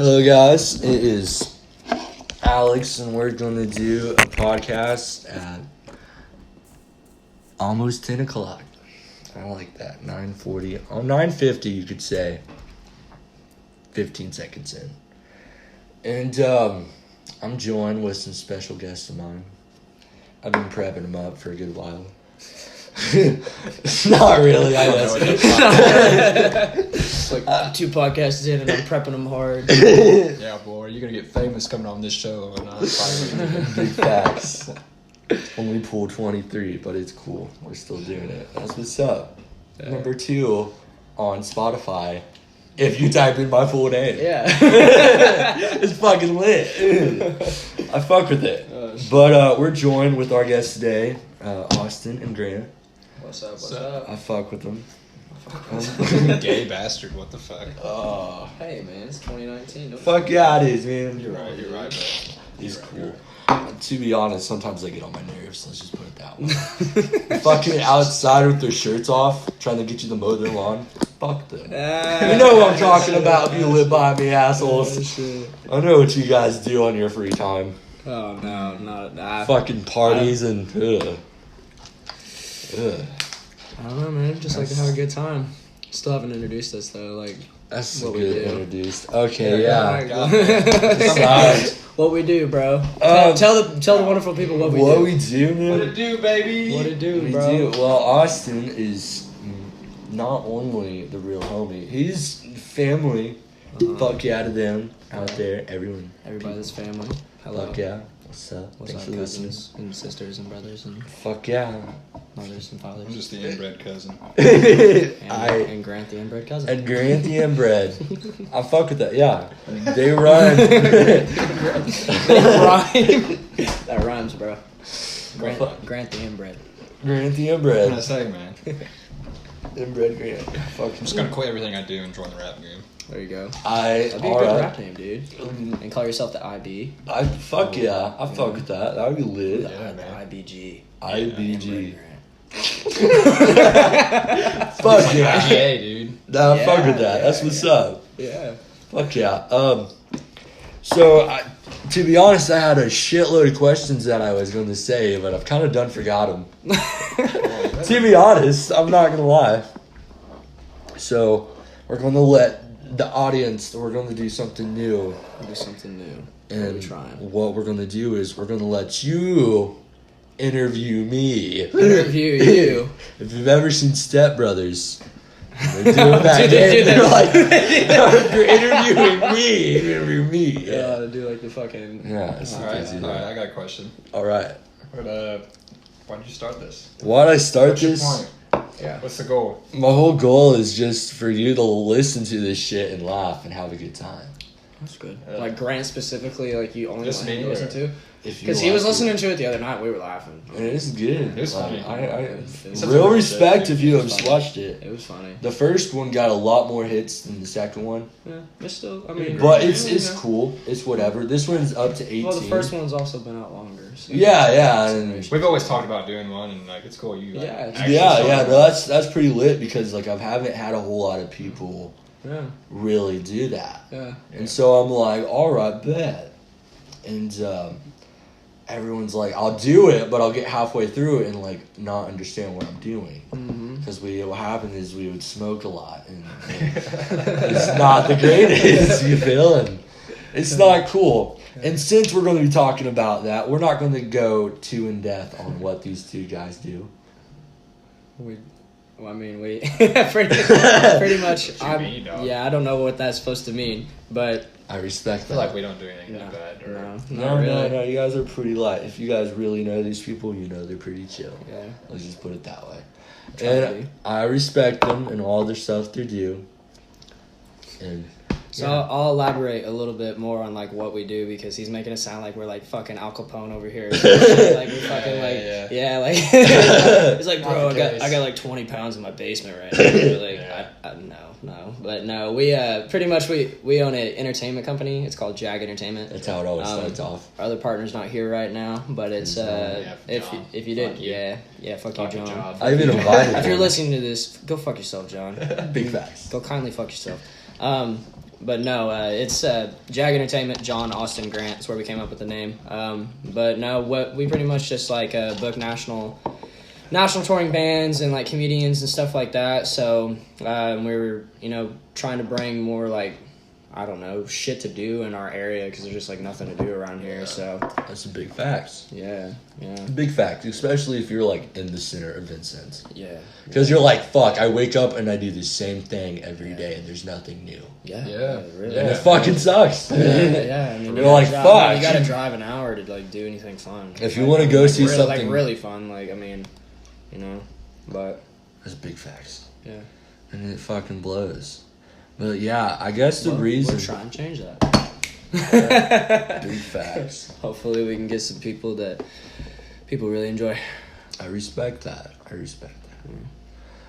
Hello, guys. It is Alex, and we're going to do a podcast at almost 10 o'clock. I like that. 9:40. Oh, 9:50, you could say. 15 seconds in. And I'm joined with some special guests of mine. I've been prepping them up for a good while. Not really, I guess. It's like 2 podcasts in and I'm prepping them hard. Yeah, boy, you're gonna get famous coming on this show. And Big facts. Only pool 23, but it's cool. We're still doing it. That's what's up. Yeah. Number 2 on Spotify. If you type in my full name. Yeah. It's fucking lit. I fuck with it. But we're joined with our guests today, Austin and Grant. What's up? I fuck with them. gay bastard, what the fuck? Hey man, it's 2019. Fuck yeah, it is, man. You're right, man. He's cool. To be honest, sometimes I get on my nerves. Let's just put it that way. Fucking outside with their shirts off, trying to get you to mow their lawn. Fuck them. You know what I'm talking about if you live by me, assholes. I know what you guys do on your free time. Oh no, not Fucking parties and ugh. I don't know, man. Just like to have a good time. Still haven't introduced us though. Like That's what good we do. introduced. Okay, yeah. Sorry. What we do, bro? Tell the wonderful people what we do. What we do, man? What it do, baby? What it do, We bro? do. Well, Austin is not only the real homie, he's family. Fuck yeah to them out there, everyone. Everybody that's family. Hello. Fuck yeah. What's up? What's Thanks up, for listening. cousins and sisters and brothers and Fuck yeah. mothers and I'm fathers? just the inbred cousin. And Grant the inbred cousin. And Grant the inbred. I fuck with that, yeah. They run. That rhymes, bro. Grant the inbred. Grant the What can I inbred. say, man? Inbred Grant. Fuck. I'm just gonna quit everything I do and join the rap game. There you go. Alright. That'd be a good rap name, dude. And call yourself the IB. Fuck yeah. I fuck with that. That would be lit. Yeah, The man. IBG. IBG. Grant. Fuck yeah. Yeah, dude. Nah, I fuck Yeah, with that. That's yeah, what's up. Yeah. Fuck yeah. To be honest, I had a shitload of questions that I was going to say, but I've kind of done forgot them. To be honest, I'm not going to lie. So, we're going to let the audience, we're going to do something new. Do something new. And We're trying. what we're going to do is we're going to let you interview me. Interview you. If you've ever seen Step Brothers, they're doing that Do they game. do They're that? like, you're interviewing me. Interview me. Yeah, to do like the fucking. Yeah. It's Alright, crazy. I got a question. All right. But, why did you start this? Why'd I start What's your this? point? Yeah. What's the goal? My whole goal is just for you to listen to this shit and laugh and have a good time. That's good. Yeah. Like Grant specifically, like you only Just want him me, to listen or- to? If you Because he was like it. listening to it the other night. We were laughing. And it's good. It's funny. It's Real funny. respect if you It's have funny. watched it. It was funny. The first one got a lot more hits than the second one, Yeah. It's still, I mean. but it's you know. cool. It's whatever. This one's up to 18. Well, the first one's also been out longer. So Yeah, and We've always talked about doing one, and like it's cool. You like, Yeah, it's- actually yeah, saw yeah. it. No, that's pretty lit because like I haven't had a whole lot of people Yeah. really do that. Yeah. And so I'm like, all right, bet. And everyone's like, I'll do it, but I'll get halfway through it and like not understand what I'm doing. Mm-hmm. Because what happened is we would smoke a lot, and it's not the greatest. You feel, and it's not cool. And since we're going to be talking about that, we're not going to go too in depth on what these two guys do. We pretty much. What you mean, dog? Yeah, I don't know what that's supposed to mean, but I respect I feel that. like we don't do anything that bad. Or, no, No, not really. no, you guys are pretty light. If you guys really know these people, you know they're pretty chill. Yeah. Let's just put it that way. Try to And I respect them and all their stuff they do. And So I'll elaborate a little bit more on like what we do because he's making it sound like we're like fucking Al Capone over here. Like we fucking like it's like bro, I got like 20 pounds in my basement right now. Like no, we pretty much we own an entertainment company. It's called Jag Entertainment. that's how it always starts off. Our other partner's not here right now, but it's Yeah, if John. you did, Fuck you. fuck Fuck you, you, John. John. I even invited If you're him. listening to this, go fuck yourself, John. Big facts. Go kindly fuck yourself. but no, it's Jag Entertainment, John Austin Grant. That's where we came up with the name. But no, what we pretty much just like book national touring bands and like comedians and stuff like that. So we were, trying to bring more like, I don't know, shit to do in our area because there's just like nothing to do around here. So that's a big facts. Yeah. Big fact, especially if you're like in the center of Vincennes. Yeah. Because you're like, fuck, I wake up and I do the same thing every day and there's nothing new. Yeah. Really. And it fucking sucks. Yeah. I mean, you're like, fuck. You gotta drive an hour to like do anything fun. If you want to go see something. Like really fun, like, I mean, but. That's big facts. Yeah. And it fucking blows. But yeah, I guess the reason. We're trying to change that. Big facts. Hopefully, we can get some people that people really enjoy. I respect that.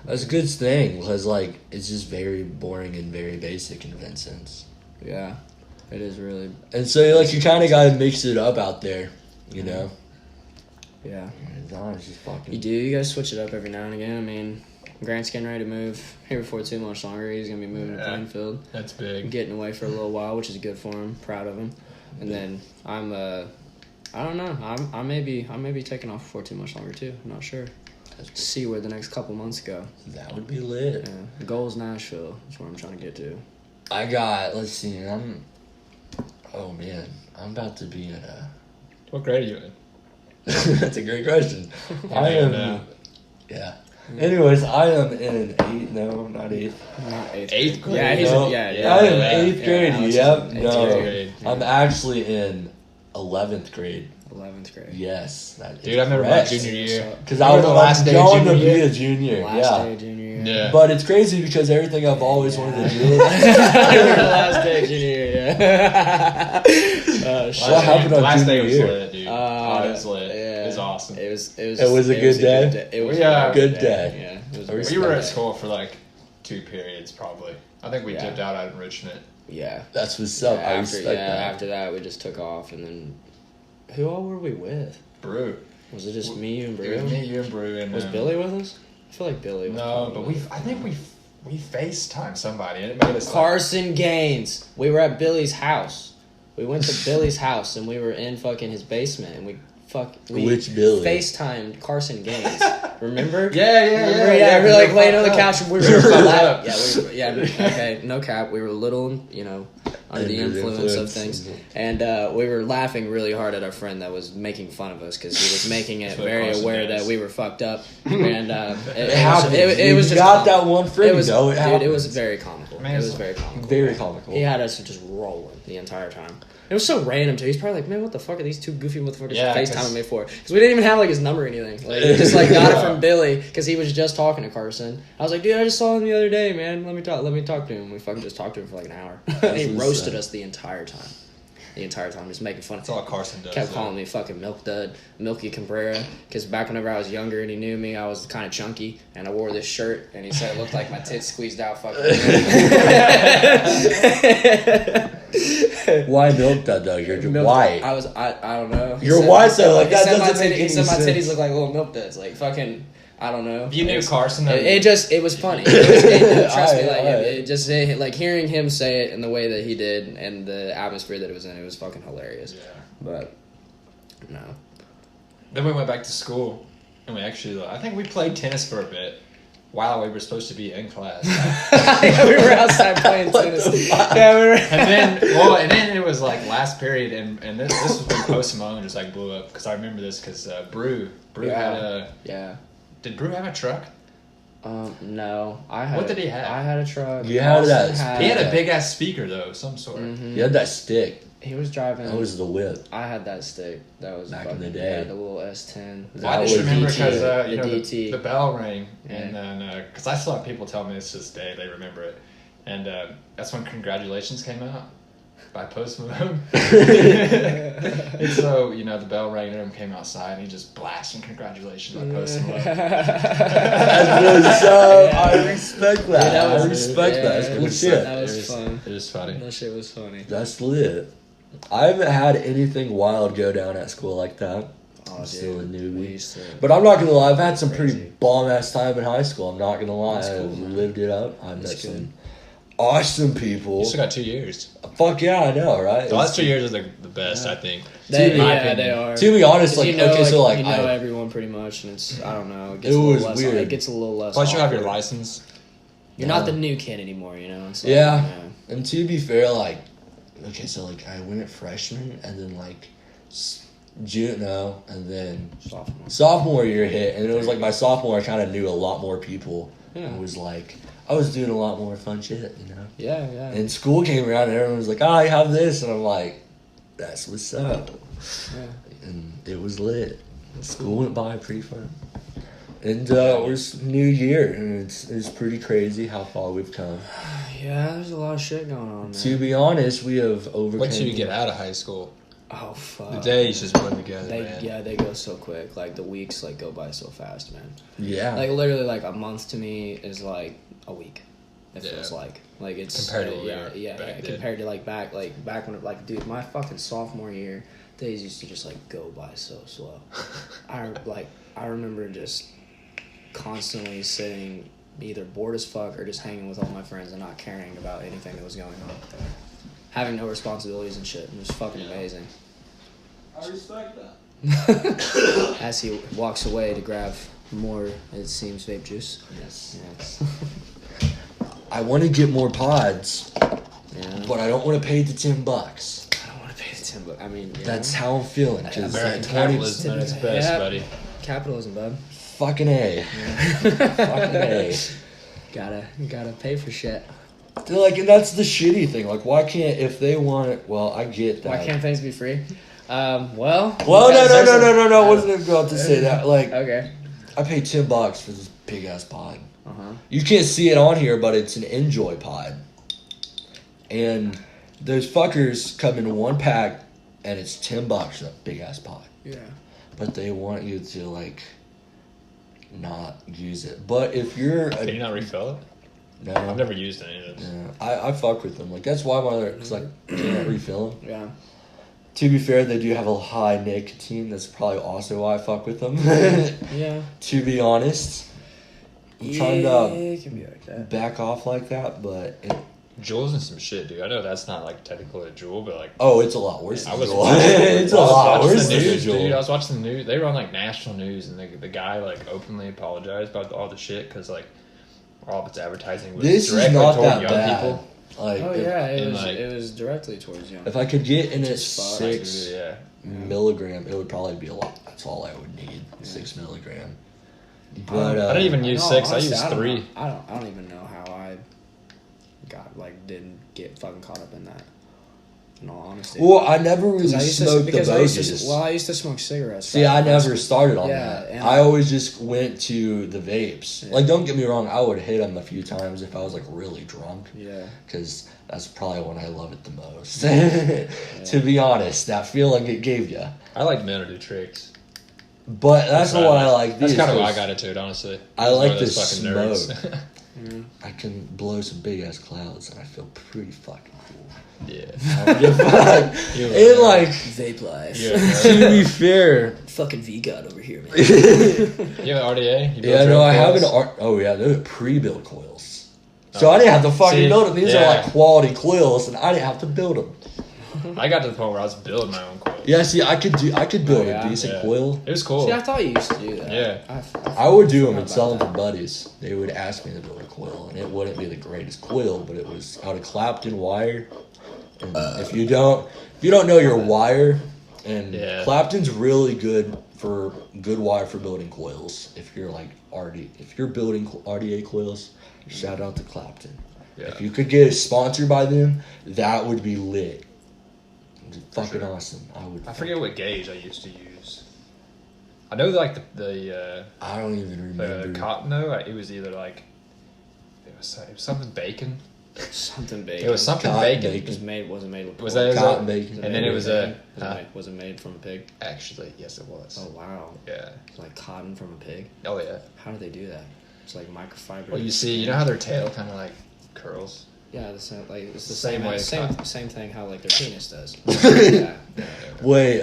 That's a good thing because like it's just very boring and very basic in Vincennes. Yeah, it is really. And so like you kind of gotta mix it up out there, you know. Yeah. It's just fucking. You do. You gotta switch it up every now and again. I mean, Grant's getting ready to move here before too much longer. He's gonna be moving to Plainfield. That's big. Getting away for a little while, which is good for him. Proud of him. And then I don't know. I may be taking off before too much longer too. I'm not sure. See where the next couple months go. That would be lit. Yeah. The goal is Nashville. That's where I'm trying to get to. Let's see. I'm about to be in a. What grade are you in? That's a great question. I am. Yeah. Anyways, I am in eighth. No, not eighth. Not eighth. Eighth grade. Yeah, he's I am eighth grade. Yeah, No, grade. I'm actually in 11th grade. 11th grade. Yes, dude. I remember my junior year because I was the last day going to junior be year. a junior. Last day junior year. Yeah. But it's crazy because everything I've always wanted to do. Last day junior year. Yeah. What happened on last day junior was year? lit, dude. It was lit. Yeah. It was awesome. It was a good day? It was a good day. Yeah. It was We were at school for like 2 periods probably. I think we dipped out at enrichment. Yeah. That's what's up. I respect that. After that, we just took off, and then who all were we with? Brew. Was it just me, you, and Brew? It was me, you, and Brew, and was Billy with us? I feel like Billy was. No, but I think we FaceTimed somebody, and it made us Carson Gaines. We were at Billy's house. We went to Billy's house, and we were in fucking his basement, and we Which Billy? FaceTimed Carson Gaines. Remember? Yeah. We were like laying on the couch, and we were okay, no cap. We were a little, under the influence of things, and we were laughing really hard at our friend that was making fun of us because he was making it very aware that we were fucked up, and it was just that one friend. It was very comical. Man, it was very comical. Very comical. He had us just rolling the entire time. It was so random too. He's probably like, man, what the fuck are these two goofy motherfuckers FaceTiming me for? Because we didn't even have like his number or anything. Like, we just like got it from Billy because he was just talking to Carson. I was like, dude, I just saw him the other day, man. Let me talk to him. We fucking just talked to him for like an hour. And he roasted us the entire time. Just making fun of That's all Carson does. Kept calling me fucking Milk Dud, Milky Cabrera. Because back whenever I was younger and he knew me, I was kind of chunky. And I wore this shirt. And he said it looked like my tits squeezed out fucking. Why Milk Dud though? You're white. I don't know. You're white though. Like that doesn't make any sense. He said my titties look like little Milk Duds. Like fucking. I don't know. You knew Carson. It was funny. Trust me, it just like hearing him say it in the way that he did and the atmosphere that it was in, it was fucking hilarious. Yeah. But no. Then we went back to school, and we actually, I think we played tennis for a bit while we were supposed to be in class. Yeah, we were outside playing tennis. Yeah, we were. And then it was like last period, and this was when Post Malone just like blew up because I remember this because Brew had a. Yeah. Did Brew have a truck? No. What did he have? I had a truck. You had that. He had a big ass speaker though, of some sort. Mm-hmm. You had that stick. He was driving. That was the whip. I had that stick. That was back in the day. Yeah, the little S10. I just remember because DT. the bell rang, and then because I still have people tell me this to this day, they remember it, and that's when Congratulations came out by Post Malone. And so the bell rang and everyone came outside, and he just blasting Congratulations by Post Malone. That's what's up. I respect that. I respect that. That's cool shit. That was fun. It was funny. That shit was funny. That's lit. I haven't had anything wild go down at school like that. I'm still a newbie. But I'm not going to lie, I've had some pretty bomb-ass time in high school. I'm not going to lie. I lived it up. I've met some awesome people. You still got 2 years. Fuck yeah, I know, right? The last 2 years are the best, I think. They opinion. are. To be honest, like, you know, okay, so like, you know everyone pretty much, and it's I don't know. It gets It a little was less, weird. It gets a little less. Plus, you have your awkward. license. You're not the new kid anymore, you know. It's like, yeah. And to be fair, like, okay, so like I went freshman, and then like and then sophomore year hit, and it was like my sophomore, I kind of knew a lot more people. Yeah. It was like I was doing a lot more fun shit, you know. Yeah, yeah. And school came around, and everyone was like, "Oh, I have this," and I'm like, "That's what's up." Yeah. And it was lit. School went by pretty fun. And we're new year, and it's pretty crazy how far we've come. Yeah, there's a lot of shit going on, man. To be honest, we have overcome. Once you get out of high school, Oh fuck. the days just run together, man. Yeah, they go so quick. Like the weeks like go by so fast, man. Yeah. Like literally, like a month to me is like a week. It Yeah. feels like it's Compared to yeah. back then. Compared to like back when like dude, my fucking sophomore year, days used to just like go by so slow. I remember just constantly sitting either bored as fuck or just hanging with all my friends and not caring about anything that was going on. Having no responsibilities and shit. It was fucking amazing. I respect that. As he walks away to grab more, it seems, vape juice. Yes. Yes. I want to get more pods, Yeah. but I don't want to pay the $10. I don't want to pay the $10. I mean, you That's know. how I'm feeling. Cause American 20 capitalism at its best, Yeah. buddy. Capitalism, bud. Fucking A. Fucking A. Gotta pay for shit. They're like, and that's the shitty thing. Like, why can't, if they want it, well, I get that. Why can't things be free? Well, Well, no. I wasn't about to say that. Like, Okay. I paid $10 for this big ass pod. Uh-huh. You can't see it on here, but it's an Enjoy pod. And those fuckers come in one pack, and it's $10 for that big ass pod. Yeah. But they want you to, like, not use it. But if you're Can you not refill it? no, I've never used any of those. yeah, I fuck with them. Like, that's why because like can't refill them. Yeah. To be fair, they do have a high nicotine. That's probably also why I fuck with them. Yeah. To be honest, I'm trying it can be like to that. back off like that, but Juul's and some shit, dude. I know that's not like technically a Juul, but like it's a lot worse. I Than was Juul. It's a lot watching worse the than news, dude. I Juul. was watching the news. They were on like national news, and the guy like openly apologized about all the shit because like all of its advertising was This is directly not toward that young bad. people. Like, Oh if, yeah, and, like- it was directly towards young. if I could get in at Just fuck. 6 Yeah, milligram, it would probably be a lot. That's all I would need. 6 milligram. But I didn't even use 6. honestly, I used 3. know. I don't even know how I didn't get fucking caught up in that. In all honesty. well, I never really 'Cause I used to, smoked the because I used bogeys. to, I used to smoke cigarettes. See, I never started on Yeah, that. and I always just went to the vapes. Yeah. Like, don't get me wrong, I would hit them a few times if I was like really drunk, Yeah. because that's probably when I love it the most. To be honest, that feeling it gave you. I like men who do tricks. But that's what why I like That's these. kind of why I 'cause got into it, honestly. I was like one of those to fucking nerds. smoke. I can blow some big ass clouds, and I feel pretty fucking cool. Yeah. I don't give a fuck. You're a And nerd. like, Vape life. You're a nerd. to be fair, Fucking V-God over here, man. You have an RDA? You build yeah, your no, own I have an coils? art. Oh yeah, they're pre-built coils. So I didn't have to fucking See, build them. These are yeah. like quality coils, and I didn't have to build them. I got to the point where I was building my own coils. Yeah, see, I could build yeah? a decent Yeah. coil. It was cool. See, I thought you used to do that. Yeah. I would do them and forgot sell them about to buddies. They would ask me to build a coil, and it wouldn't be the greatest coil, but it was out of Clapton wire. And if you don't know your wire, and Yeah. Clapton's really good for good wire for building coils. If you're like if you're building RDA coils, shout out to Clapton. Yeah. If you could get a sponsor by them, that would be lit. Fucking sure. awesome. I forget what gauge I used to use. I know like the I don't even remember. cotton though. It was either like it was something bacon. Something bacon. It was something Cotton bacon. bacon. It was made. Wasn't made with Was pork. that Cotton it? bacon. And then it was a. Was it made from a pig? Actually, yes, it was. Oh wow. Yeah. It's like cotton from a pig. Oh yeah. How do they do that? It's like microfiber. Well, you see, you know how their tail kind of like curls. Yeah, the same. Like it's the Same same way way. cotton. Same thing. How like their penis does. Yeah. Wait,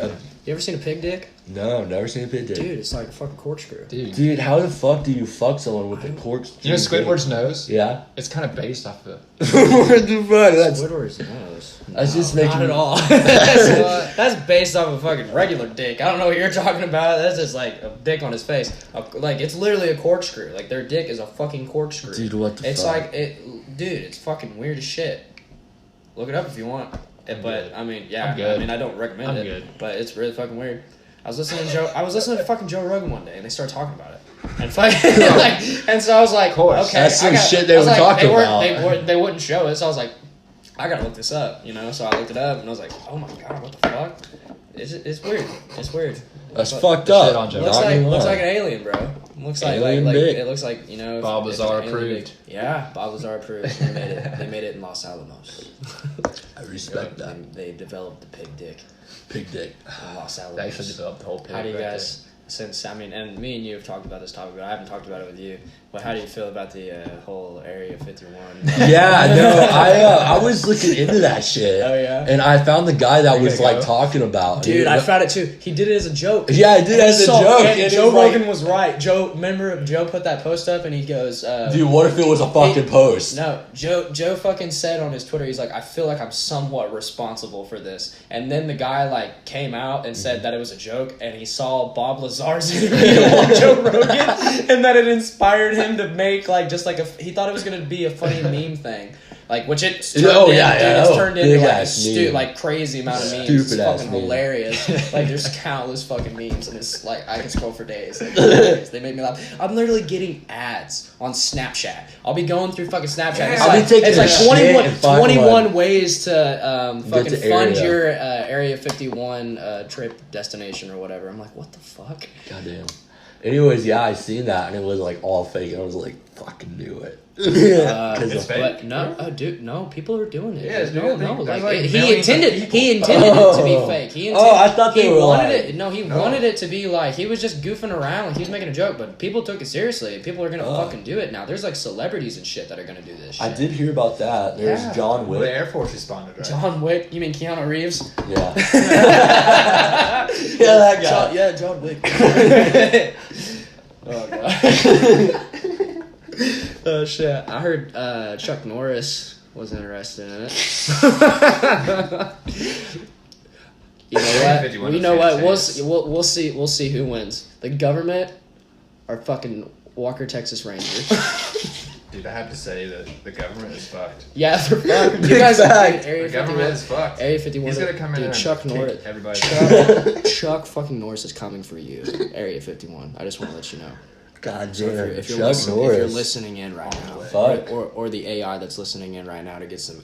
You ever seen a pig dick? No, never seen a pig dick. Dude, it's like a fucking corkscrew. Dude, how the fuck do you fuck someone with a corkscrew? you know Squidward's nose? Yeah. It's kind of based off of it. What the fuck? That's Squidward's nose. That's just making Not at all. That's based off a fucking regular dick. I don't know what you're talking about. That's just like a dick on his face. Like, it's literally a corkscrew. Like, their dick is a fucking corkscrew. Dude, what the It's fuck? like, dude, it's fucking weird as shit. Look it up if you want. But, good. I mean, yeah. I'm good. I mean, I don't recommend I'm it. good. But it's really fucking weird. I was listening to fucking Joe Rogan one day, and they started talking about it. And fucking, and so I was like, course. okay. That's some shit they I was were like, talking they about. They wouldn't show it, so I was like, I gotta look this up, you know? So I looked it up, and I was like, oh my god, what the fuck? It's weird. It's weird. That's But- fucked Shit up. on Joe. Looks Not like gonna looks lie. like an alien, bro. Looks like Alien like dick. it looks like, you know. Bob if it's Lazar an alien approved. dick. Yeah, Bob Lazar approved. They made it in Los Alamos. I respect that. They developed the pig dick Pig dick. in Los They Alamos. actually developed the whole pig. How do you right guys? Since I mean, and me and you have talked about this topic, but I haven't talked about it with you. But how do you feel about the whole Area 51? Yeah, no, I was looking into that shit. Oh, yeah? And I found the guy that You was gonna like go? talking about. Dude, I found it too. He did it as a joke. Yeah, I did it as a joke. And Joe it's like- Rogan was right. Remember Joe put that post up and he goes, Dude, what if it was a fucking post? No, Joe fucking said on his Twitter, he's like, I feel like I'm somewhat responsible for this. And then the guy like came out and said that it was a joke, and he saw Bob Lazar's interview on Joe Rogan, and that it inspired him to make like just like he thought it was gonna be a funny meme thing. Like, which it's turned Oh, into, yeah, dude, yeah. it's Oh, turned into big like ass a meme. like crazy amount of memes. Stupid It's ass fucking meme. hilarious. Like, there's countless fucking memes, and it's like I can scroll for days. Like, they make me laugh. I'm literally getting ads on Snapchat. I'll be going through fucking Snapchat. Yeah. It's I'll be like, taking it's a like shit 21, and find 21 one. ways to fucking to fund area. your Area 51 trip destination or whatever. I'm like, what the fuck? Goddamn. Anyways, yeah, I seen that and it was like all fake. And I was like, fucking knew it. It's fake? But no, dude, no, people are doing it. Yeah, no, dude, no, there's like, like he millions of intended people. it to be Oh. fake. He Oh, I thought they he were wanted lying. it. No, he No. wanted it to be like he was just goofing around. Like he was making a joke, but people took it seriously. People are gonna Oh. fucking do it now. There's like celebrities and shit that are gonna do this shit. I did hear about that. There's Yeah. John Well, the Wick. Air Force responded, right? John Wick. You mean Keanu Reeves? Yeah. Yeah, that guy. John Wick. Oh god. Oh shit! I heard Chuck Norris was interested in it. You know what? 51 Well, you know what? Chance. We'll see who wins. The government or fucking Walker Texas Rangers. Dude, I have to say that the government is fucked. Yeah, they're fucked. You Big guys, fact. Area The government 51. is fucked. Area 51. He's gonna come in dude, and Chuck kick Norris. everybody. Chuck fucking Norris is coming for you. Area 51. I just want to let you know. God So damn. if you're Chuck listening, Norris. if you're listening in right now, Fuck. or the AI that's listening in right now to get some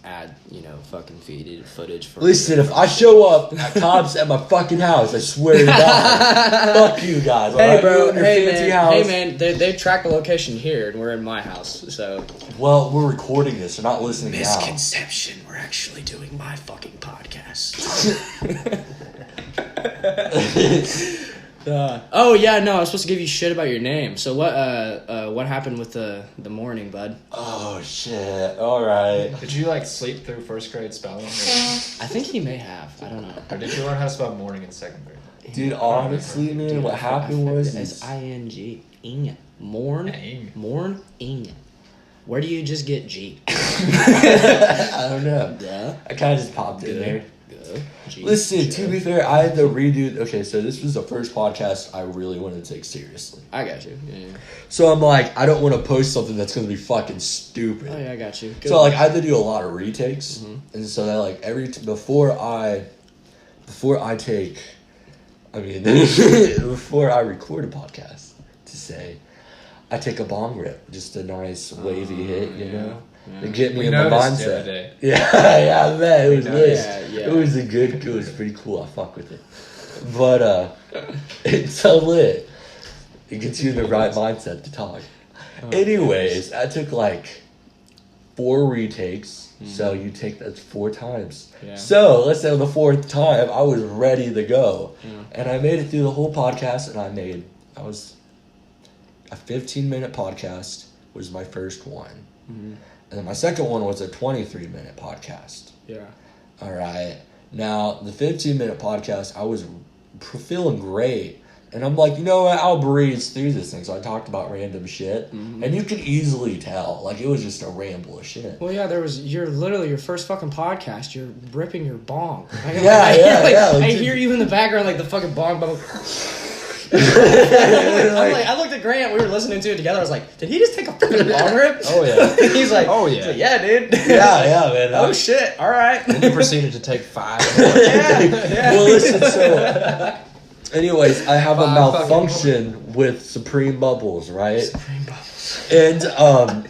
fucking feed footage for Listen, if I show up at cops at my fucking house, I swear to God, fuck you guys. Hey alright? bro, You and your hey fancy man, house. hey man, they track the location here and we're in my house, so Well, we're recording this. They're not listening now. misconception. We're actually doing my fucking podcast. Oh yeah, no, I was supposed to give you shit about your name. So what happened with the morning, bud? Oh shit! All right. Did you like sleep through first grade spelling? Or, I think he may have. I don't know. or did you learn how to spell morning in second grade? Dude, honestly, man, Dude, what happened was it's ing ing morn Ing. morn ing. Where do you just get G? I don't know. Duh. I kind of just popped in there. G. Listen, to be fair, I had to redo. Okay, so this was the first podcast I really wanted to take seriously. I got you. Yeah. So I'm like, I don't want to post something that's going to be fucking stupid. Oh yeah, I got you. Good. So like, I had to do a lot of retakes, Mhm. and so that like before I take, I mean, before I record a podcast, to say, I take a bong rip, just a nice wavy hit, you know. To get me We in my noticed the other mindset. day. Yeah, I bet it was lit. Yeah. It was it was pretty cool. I fuck with it. But it's so lit. It gets you in the right mindset to talk. Anyways, I took like 4 retakes. So you take that 4 times. Yeah. So let's say on the 4th time I was ready to go. Yeah. And I made it through the whole podcast, and I was a 15-minute podcast was my first one. Mhm. And then my second one was a 23-minute podcast. Yeah. All right. Now, the 15-minute podcast, I was feeling great. And I'm like, you know what? I'll breeze through this thing. So I talked about random shit. And you could easily tell. Like, it was just a ramble of shit. Well, yeah, you're literally your first fucking podcast. You're ripping your bong. I hear you in the background, like the fucking bong bubble. I looked at Grant. We were listening to it together. I was like, "Did he just take a fucking bong rip?" Oh yeah. He's like, "Oh yeah, yeah, dude." Yeah, man. Oh shit! All right. Then he proceeded to take 5. Yeah. Well, listen. So, anyways, I have a malfunction with Supreme Bubbles, right? Supreme Bubbles. And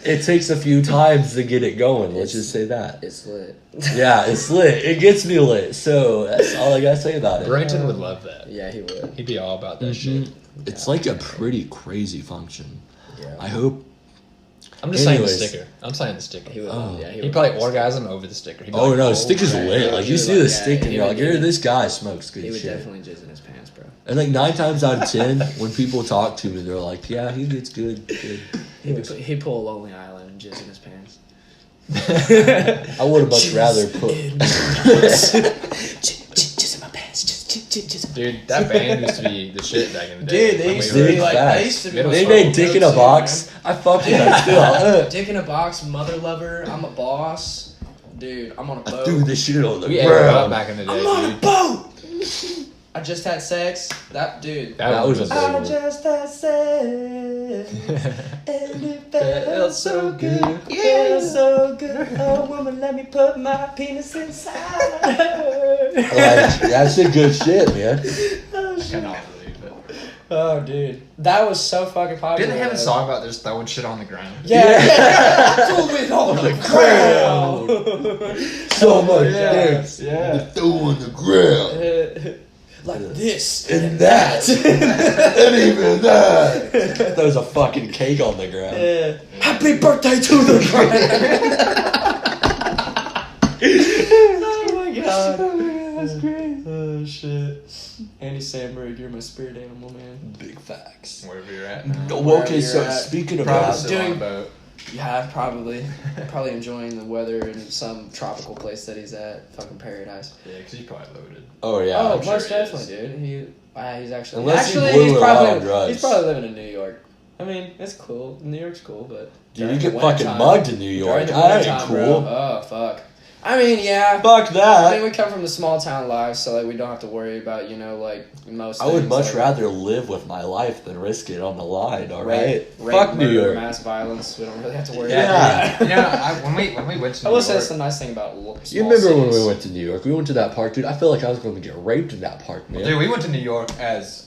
it takes a few times to get it going. Let's just say that. It's lit. Yeah, it's lit. It gets me lit. So that's all I gotta say about it. Brenton would love that. Yeah, he would. He'd be all about that shit. It's like a pretty crazy function. Yeah. I hope. I'm just saying the sticker. I'm saying the sticker. He would. He'd probably orgasm over the sticker. He'd be Oh like, no, sticker's lit. Like you see the stick and he you're would like, do it. this guy smokes good He would shit. definitely jizz in his pants, bro. And like 9 times out of 10, when people talk to me, they're like, yeah, he gets good. He'd pull a Lonely Island and jizz in his pants. I would have much rather put. Jizz in my pants. Dude, that band used to be the shit back in the day. Dude, they when used we to were- be like, facts. they used to be Middle like, They made Dick in a Box. I fuck with that still. Dick in a Box, Mother Lover, I'm a Boss. Dude, I'm on a I boat. threw this shit on the We ate it up ground. back in the day, I'm on a dude. boat! I just had sex. That dude. That was a big I one. just had sex. And it felt so good. Yeah. Felt so good. Oh, woman, let me put my penis inside her. Like, that's a good shit, man. Oh, I shit. cannot believe it. Oh, dude. That was so fucking popular. Didn't they have a song about just throwing shit on the ground? Yeah. Throw it on the ground. So much Yes, dicks. yeah. Throw on the ground. Like this. And that. And even that. There was a fucking cake on the ground. Happy birthday to the ground. Oh my god. That's great. Oh shit. Andy Samberg, you're my spirit animal, man. Big facts. Wherever you're at now. Well, okay, you're so at. speaking of Probably that, still on doing- a boat. Yeah, probably enjoying the weather in some tropical place that he's at. Fucking paradise. Yeah, because he's probably loaded. oh yeah, Oh, I'm sure most he is. definitely, dude. He's actually Unless he blew he's it probably on drugs. he's probably living in New York. I mean, it's cool. New York's cool, but dude, you during get the fucking wintertime- mugged in New York. during the That ain't wintertime, cool. bro. Oh fuck. I mean, yeah. Fuck I that. mean, we come from the small town life, so like we don't have to worry about like most. I would things, much like, rather live with my life than risk it on the line. All right, rape, fuck New murder, York. mass violence. We don't really have to worry Yeah. about You know, that. when we went to I New will say York, that's the nice thing about small You remember when cities. we went to New York? We went to that park, dude. I feel like I was going to get raped in that park, man. dude, we went to New York as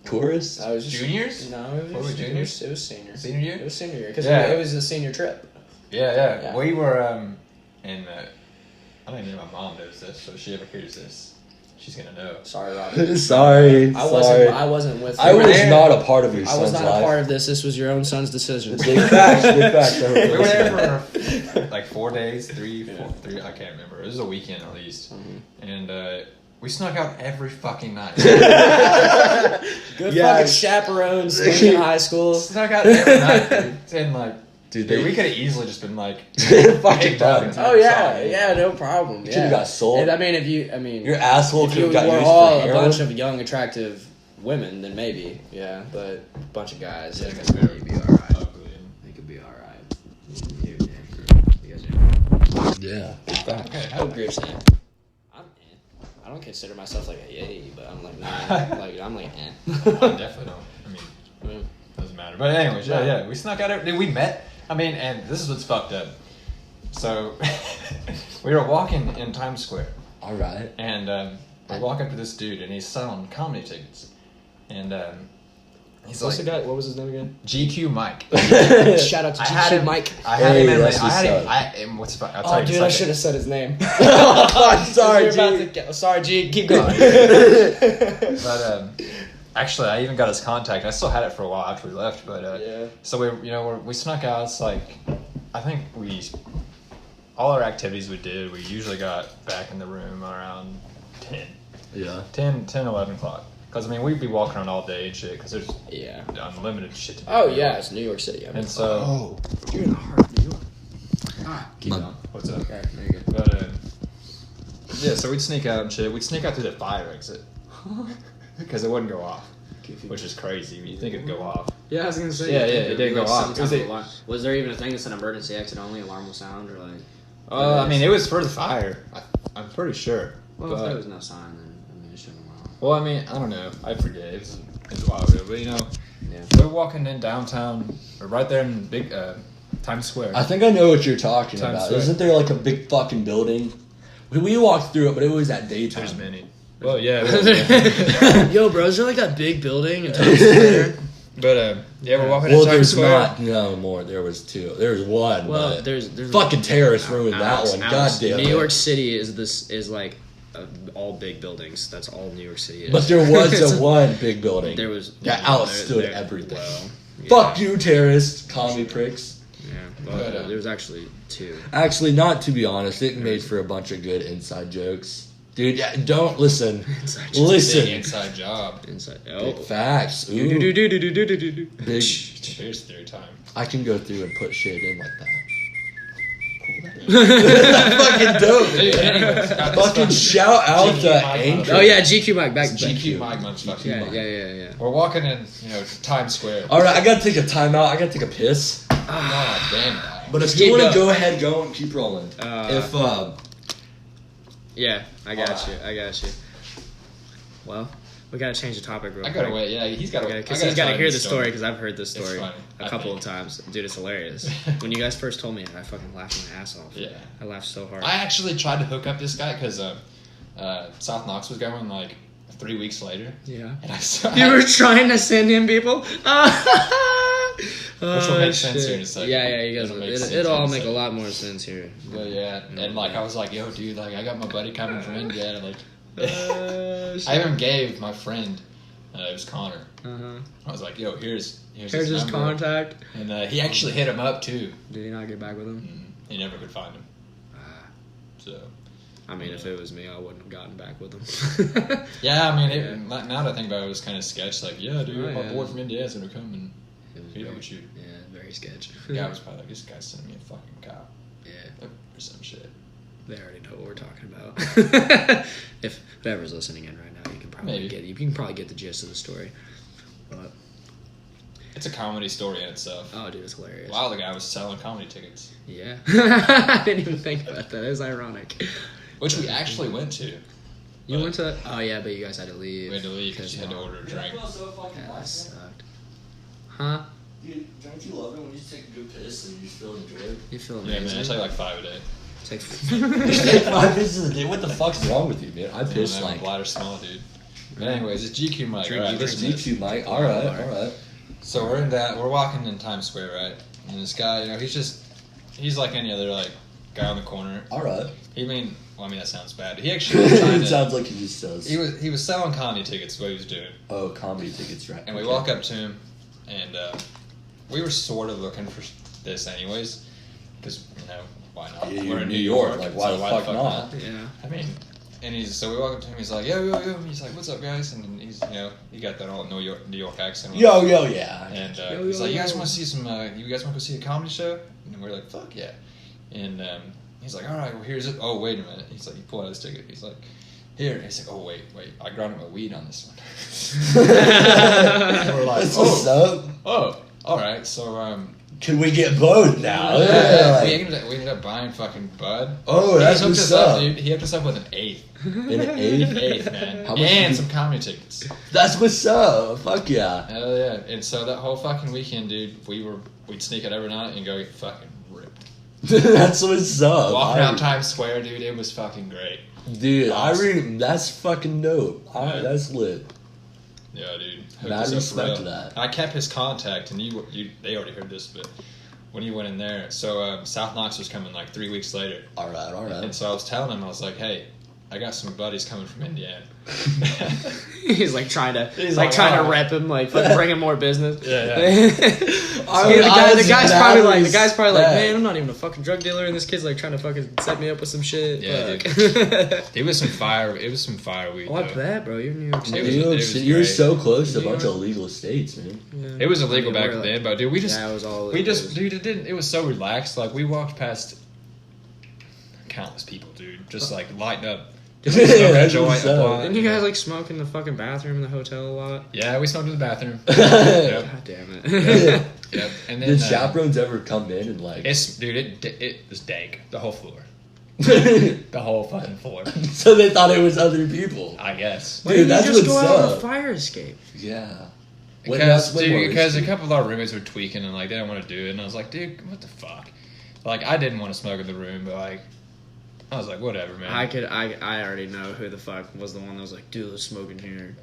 Tourists? I was just, juniors? No, it Were was we juniors? It was senior. Senior year? It was senior year because Yeah. it was a senior trip. Yeah. Yeah. We were in. I don't even know if my mom knows this, so if she ever hears this, she's gonna know. Sorry, Robin. Sorry. I sorry. wasn't with. I you. was there. not a part of your I was son's not life. a part of this. This was your own son's decision. Big facts, big facts. I We hope were that's- there for like 4 days, three. I can't remember. It was a weekend at least, and we snuck out every fucking night. Good Yeah. fucking chaperones in high school. Snuck out every night, dude. And like, Dude, dude, they we could have easily just been like, fucking kicked out. bugged. Oh yeah, no problem. Should've Yeah. got sold. And I mean, Your asshole if could you have got were used all for a heroin. bunch of young, attractive women, then maybe, yeah. But a bunch of guys, Yeah, they because we were could be all right. ugly and- They could be all right. You guys are. Yeah. Okay, I would agree with that. I don't consider myself like a yay, but I'm like, nah, like I'm like, I definitely don't. I mean, doesn't matter. But anyways, yeah, we snuck out. We met. I mean, and this is what's fucked up. So we were walking in Times Square, All right. and we walk up to this dude, and he's selling comedy tickets, and he's What's like, the guy? What was his name again? GQ Mike. Shout out to I had GQ him, Mike. I had Hey, him in. that's I had what's him. up. And what's fuck? I'll tell Oh, you. dude, in a I second. should have said his name. Sorry, You're about G. to get, sorry, G. Keep going. But actually, I even got his contact. I still had it for a while after we left. But Yeah. so we snuck out. It's like, I think all our activities we did, we usually got back in the room around Yeah. 10, 11 o'clock. Because I mean, we'd be walking around all day and shit. Because there's Yeah. unlimited shit to do. Oh yeah, it's New York City. I mean, And so, Oh. you're in the heart of New York. Keep My- going. what's up? Okay, there you go. But yeah, so we'd sneak out and shit. We'd sneak out through the fire exit. because it wouldn't go off, which is crazy. You think it'd go off? Yeah, I was gonna say. Yeah, it did go off. Was there even a thing that said emergency exit only? Alarm will sound or like? I mean, it was for the fire. I'm pretty sure. Well, if there was no sign, then I mean, it shouldn't have went off. Well, I mean, I don't know. I forget. It was a while ago, but you know, we're walking in downtown, or right there in big Times Square. I think I know what you're talking Times about. Square. Isn't there like a big fucking building? We walked through it, but it was at daytime. There's many. Well, yeah. Yo, bro, is there like that big building in Times Square? But yeah, we're walking Well, in Times there's Square. not no more. There was two. There was one. Well, but there's fucking terrorists ruined that one. God damn it. New York City is like all big buildings. That's all New York City is. But there was a one big building. There was that outstood everything. Well, yeah. Fuck you, terrorists, commie pricks. Yeah, well, there was actually two. Actually, not to be honest, it made for a bunch of good inside jokes. Dude, don't listen. Listen. Big inside job. Big facts. Ooh. Big. Here's theory time. I can go through and put shit in like that. That's fucking dope. Dude, anyways, fucking shout out to Anchor. Oh yeah, GQ Mike back. GQ Mike, motherfucker. Yeah. We're walking in, Times Square. All right, I gotta take a timeout. I gotta take a piss. God damn it. But if you want to go ahead, go and keep rolling. Yeah, I got you. Well, we gotta change the topic real quick. I gotta wait. Yeah, he's gotta. Because he's gotta hear the story. Because I've heard this story funny, a couple of times. Dude, it's hilarious. When you guys first told me it, I fucking laughed my ass off. Yeah, I laughed so hard. I actually tried to hook up this guy because South Knox was going like 3 weeks later. Yeah. And I saw. You were trying to send him people. Which will make sense here in a second. Yeah, you guys. It'll all make a lot more sense here. But yeah, and like I was like, yo, dude, like I got my buddy coming from India, and like. I even gave my friend, it was Connor. I was like, "Yo, here's his contact." And he actually hit him up too. Did he not get back with him? He never could find him. So, I mean, if it was me, I wouldn't have gotten back with him. Yeah, I mean, now that I think about it, it was kind of sketch. Like, yeah, dude, my boy from India is gonna come and meet up with you. Yeah, very sketch. The guy was probably like, "This guy's sending me a fucking cop." Yeah, or some shit. They already know what we're talking about. If whoever's listening in right now, you can probably get the gist of the story. But it's a comedy story in itself. Oh, dude, it's hilarious. Wow, the guy was selling comedy tickets. Yeah, I didn't even think about that. It was ironic. Which we actually went to. You went to? Oh yeah, but you guys had to leave. We had to leave because you had to order a drink. Yeah, that sucked. Huh? Dude, don't you love it when you take a good piss and you still enjoy it? You feel amazing. Yeah, man, I take like 5 a day. You take 5 pisses a day? What the fuck's wrong with you, man? I piss my like... bladder's small, dude. But anyways, it's GQ Mike. Alright, GQ Mike. Alright. So we're walking in Times Square, right? And this guy, he's like any other like guy on the corner. Alright. That sounds bad. He actually was trying it sounds like he just says. He was selling comedy tickets, what he was doing. Oh, comedy tickets, right. And we walk up to him, and we were sort of looking for this anyways, because, why not? Yeah, we're in New York, like, why the fuck not? Yeah. I mean, so we walk up to him, he's like, yo. He's like, what's up, guys? And he's, he got that all New York accent. Yo, yeah. And he's like, you guys want to see you guys want to go see a comedy show? And we're like, fuck yeah. And he's like, all right, well, here's it. Oh, wait a minute. He's like, he pulled out his ticket. He's like, here. And he's like, oh, wait. I grounded my weed on this one. We're like, what's up? Oh, all right. So, can we get both now? Yeah. We ended up buying fucking bud. Oh, that's what's up, dude. He hooked us up with an eighth. An eighth, man. And some comedy tickets. That's what's up. Fuck yeah. Hell yeah. And so that whole fucking weekend, dude, we'd sneak out every night and go get fucking ripped. That's what's up. Walking around Times Square, dude, it was fucking great. Dude, awesome. That's fucking dope. That's lit. Yeah, dude. Mad respect to that. I kept his contact, and they already heard this, but when you went in there, so South Knox was coming like 3 weeks later. All right. And so I was telling him, I was like, hey, I got some buddies coming from Indiana. He's like trying to rep him, like bring him more business. Yeah. The guy's probably like, man, I'm not even a fucking drug dealer, and this kid's like trying to fucking set me up with some shit. Yeah, dude. It was some fire weed. I like that, bro. You're in New York City. You're so close to a bunch of illegal states, man. Yeah. It was illegal back then, but dude, it was so relaxed. Like we walked past countless people, dude, just like lighting up. Smoke a That's joint, what's a up. blunt. Didn't you guys like smoke in the fucking bathroom in the hotel a lot? Yeah, we smoked in the bathroom. Yep. God damn it. Yep. And then Did chaperones ever come in and like? it was dank. The whole floor. The whole fucking floor. So they thought it was other people. I guess. Why didn't that's you just what's go out on up. a fire escape? Yeah. Because a couple of our roommates were tweaking and like they didn't want to do it, and I was like, dude, what the fuck? Like I didn't want to smoke in the room, but like I was like, whatever, man. I already know who the fuck was the one that was like, dude, let's smoke in here.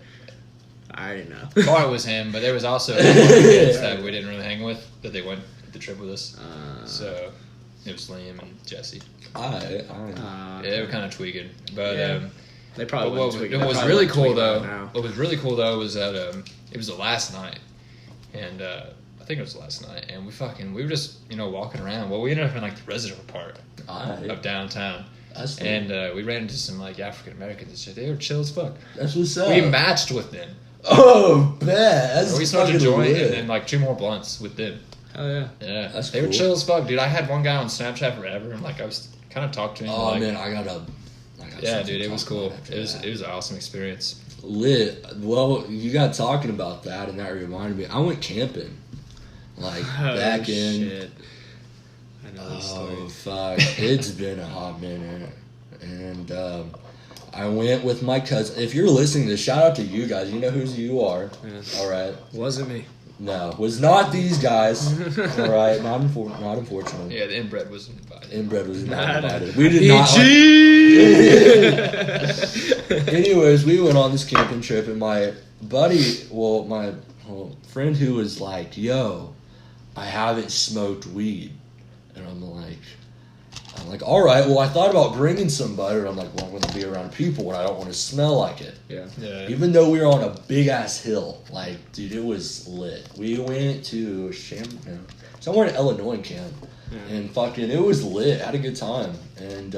I already know. Thought it was him, but there was also kids that we didn't really hang with that they went the trip with us. So it was Liam and Jesse. Yeah, they were kind of tweaking, but yeah. They probably what was really cool though was that it was the last night, and I think it was the last night, and we were just walking around. Well, we ended up in like the residential part of downtown. And we ran into some like African Americans and shit. They were chill as fuck. That's what's up. We matched with them. Oh, bad. We smoked a joint and then like 2 more blunts with them. Oh yeah. Yeah, that's they cool. were chill as fuck, dude. I had one guy on Snapchat forever, and like I was kind of talking to him. Oh like, man, I got yeah, dude, it was cool. It was an awesome experience. Lit. Well, you got talking about that, and that reminded me. I went camping, like back in. Shit. I know these stories. Fuck! It's been a hot minute, and I went with my cousin. If you're listening to this, shout out to you guys. You know who you are. Yeah. All right. Wasn't me. No, was not these guys. All right, not unfortunately. Yeah, the inbred was invited. Inbred was not Nah, invited. We did not. Anyways, we went on this camping trip, and my buddy, my friend who was like, "Yo, I haven't smoked weed," and I'm like, all right. Well, I thought about bringing some butter. I'm like, well, I'm going to be around people, and I don't want to smell like it. Yeah. Even though we were on a big ass hill, like, dude, it was lit. We went to somewhere in Illinois camp, and fucking, it was lit. Had a good time, and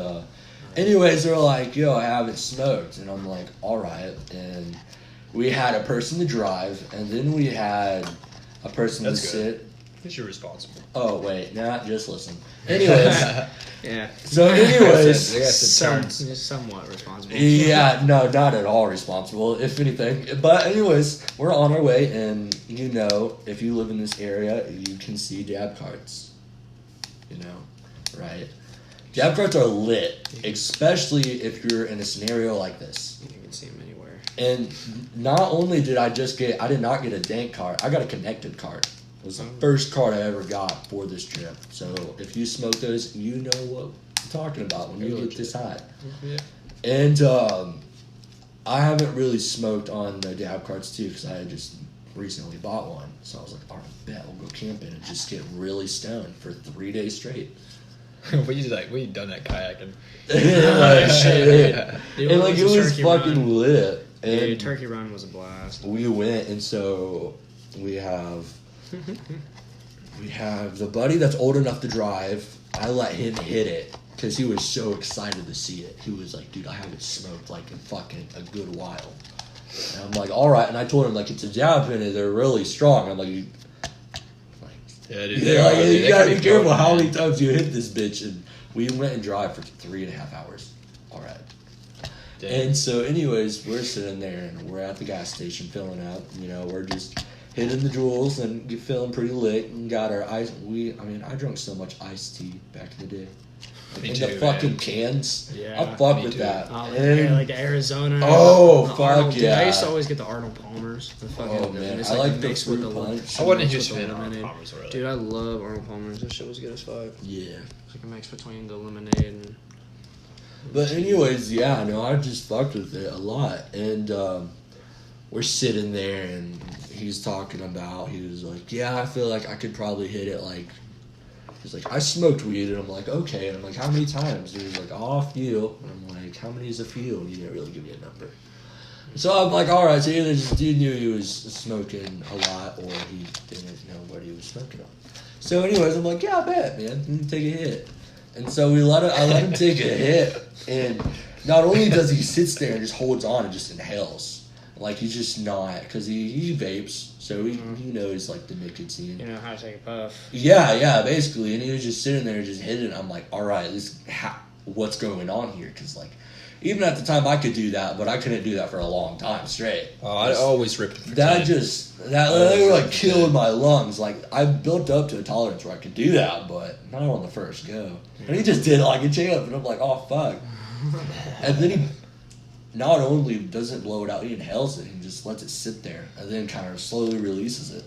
anyways, they're like, yo, I haven't smoked, and I'm like, all right, and we had a person to drive, and then we had a person to sit. Because you're responsible. Oh wait, just listen. Anyways. Yeah. So anyways, somewhat responsible. Yeah, no, not at all responsible, if anything. But anyways, we're on our way, and if you live in this area, you can see dab carts. Right? Dab carts are lit, especially if you're in a scenario like this. You can see them anywhere. And not only did I did not get a dank cart, I got a connected cart. It was the first card I ever got for this trip. So if you smoke those, you know what I'm talking about when you get this hot. Yeah. And I haven't really smoked on the dab carts too because I had just recently bought one. So I was like, all right, bet we'll go camping and just get really stoned for 3 days straight. we done that kayaking. Shit. Dude, And it was fucking run? lit. And Dude, Turkey Run was a blast. we went, and so we have the buddy that's old enough to drive. I let him hit it because he was so excited to see it. He was like, dude, I haven't smoked like in fucking a good while. And I'm like, all right. And I told him, like, it's a dab pen and they're really strong. I'm like, Yeah, dude. you gotta be careful how many times you hit this bitch. And we went and drive for 3.5 hours. All right. Damn. And so anyways, we're sitting there and we're at the gas station filling up. We're just hitting the Juuls and feeling pretty lit and got our ice. I drank so much iced tea back in the day. Me in too, the fucking man. cans. Yeah, I fuck me with too. that. Oh, And- like Arizona. Oh, the fuck Arnold, dude, yeah. I used to always get the Arnold Palmers. The fucking, Oh, man. it's I like the mixed with fruit punch. I wasn't a mixed huge with the fan of Arnold lemonade. Palmers, really. Dude, I love Arnold Palmers. That shit was good as fuck. Yeah. It's like a mix between the lemonade and... But anyways, yeah, no, I just fucked with it a lot. And we're sitting there and he was like, yeah, I feel like I could probably hit it like, he's like, I smoked weed. And I'm like, okay. And I'm like, how many times? And he's like, a few. And I'm like, how many is a few? And he didn't really give me a number. So I'm like, all right, so either this dude knew he was smoking a lot or he didn't know what he was smoking on. So anyways, I'm like, yeah, I bet, man. You can take a hit. And so I let him take a hit, and not only does he sits there and just holds on and just inhales, like he's just not, because he vapes, so he knows like the nicotine. You know how to take a puff. Yeah, basically, and he was just sitting there just hitting it. I'm like, all right, what's going on here? Because like, even at the time I could do that, but I couldn't do that for a long time straight. Oh, I always ripped it for That 10. they were like killing my lungs. Like I built up to a tolerance where I could do that, but not on the first go. And he just did it like a champ, and I'm like, oh fuck. And then he not only doesn't blow it out, he inhales it. He just lets it sit there, and then kind of slowly releases it.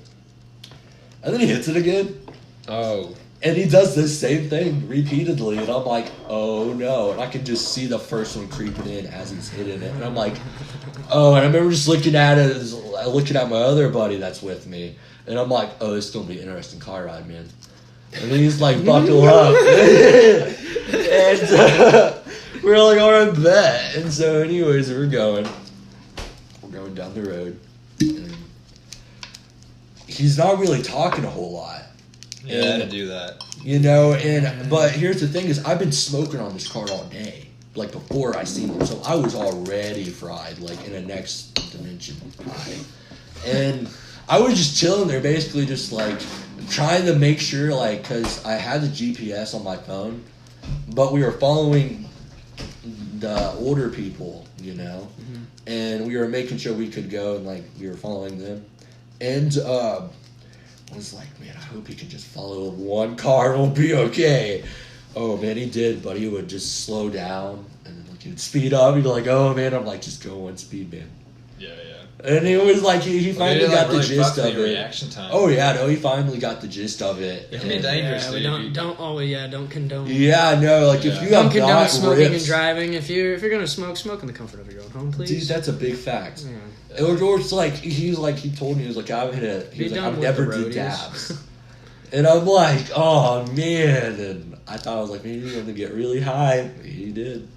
And then he hits it again. Oh. And he does this same thing repeatedly, and I'm like, oh no. And I can just see the first one creeping in as he's hitting it. And I'm like, oh, and I remember just looking at my other buddy that's with me, and I'm like, oh, this is going to be an interesting car ride, man. And then he's like, buckle up. And we're like, all right, bet. And so anyways, we're going down the road. And he's not really talking a whole lot. Yeah, to do that. You know, but here's the thing is I've been smoking on this cart all day, like before I seen him, so I was already fried, like in a next dimension high. And I was just chilling there, basically just like trying to make sure, like, because I had the GPS on my phone, but we were following the older people, you know, and we were making sure we could go, and like we were following them. And I was like, man, I hope he can just follow one car and we'll be okay. Oh, man, he did, but he would just slow down and then like, he would speed up. He'd be like, oh, man, I'm like, just go one speed, man. Yeah. And he was like, he finally got the gist of it. Reaction time. Oh, yeah, no, he finally got the gist of it. It can be dangerous. Don't condone. Yeah, no, like if you don't have condone not smoking ripped, and driving. If you're gonna smoke in the comfort of your own home, please. dude, that's a big fact. Yeah. Or it's like he told me, he was like, I've never did roadies. dabs. And I'm like, oh man. And I thought I was like, maybe he's gonna get really high. He did.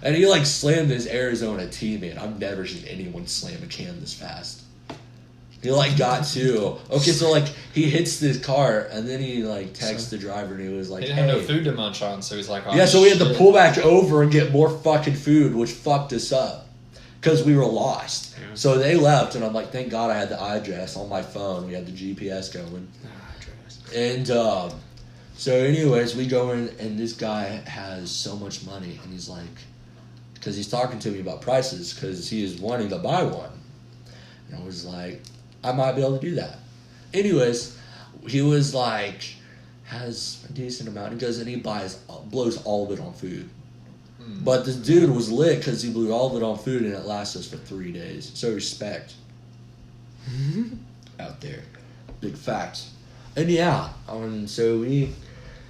And he like slammed his Arizona T, man. I've never seen anyone slam a can this fast. He like got to okay, so like he hits this car and then he like texts the driver and he was like, he didn't have no food to munch on, so he's like, oh, yeah, so we had to shit. pull back over and get more fucking food, which fucked us up because we were lost. Yeah. So they left, and I'm like, thank God I had the address on my phone. We had the GPS going. And so anyways, we go in, and this guy has so much money, and he's like, because he's talking to me about prices, because he is wanting to buy one. And I was like, I might be able to do that. Anyways, he was like, has a decent amount. He goes and he blows all of it on food. But this dude was lit because he blew all of it on food, and it lasted us for 3 days. So respect. Out there. Big fact. And yeah, so we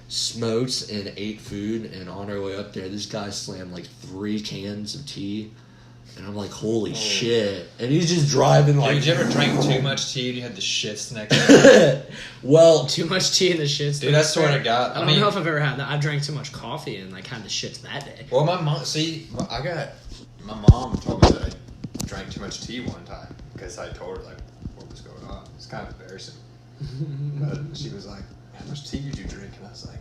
smoked and ate food, and on our way up there, this guy slammed like 3 cans of tea, and I'm like, holy shit. And he's just driving like... Dude, you ever drank too much tea and you had the shits the next day? Well... Too much tea and the shits. Dude, I swear to God. I don't know if I've ever had that. I drank too much coffee and like had the shits that day. Well, my mom... See, my mom told me that I drank too much tea one time because I told her like what was going on. It's kind of embarrassing. But she was like, how much tea did you drink? And I was like,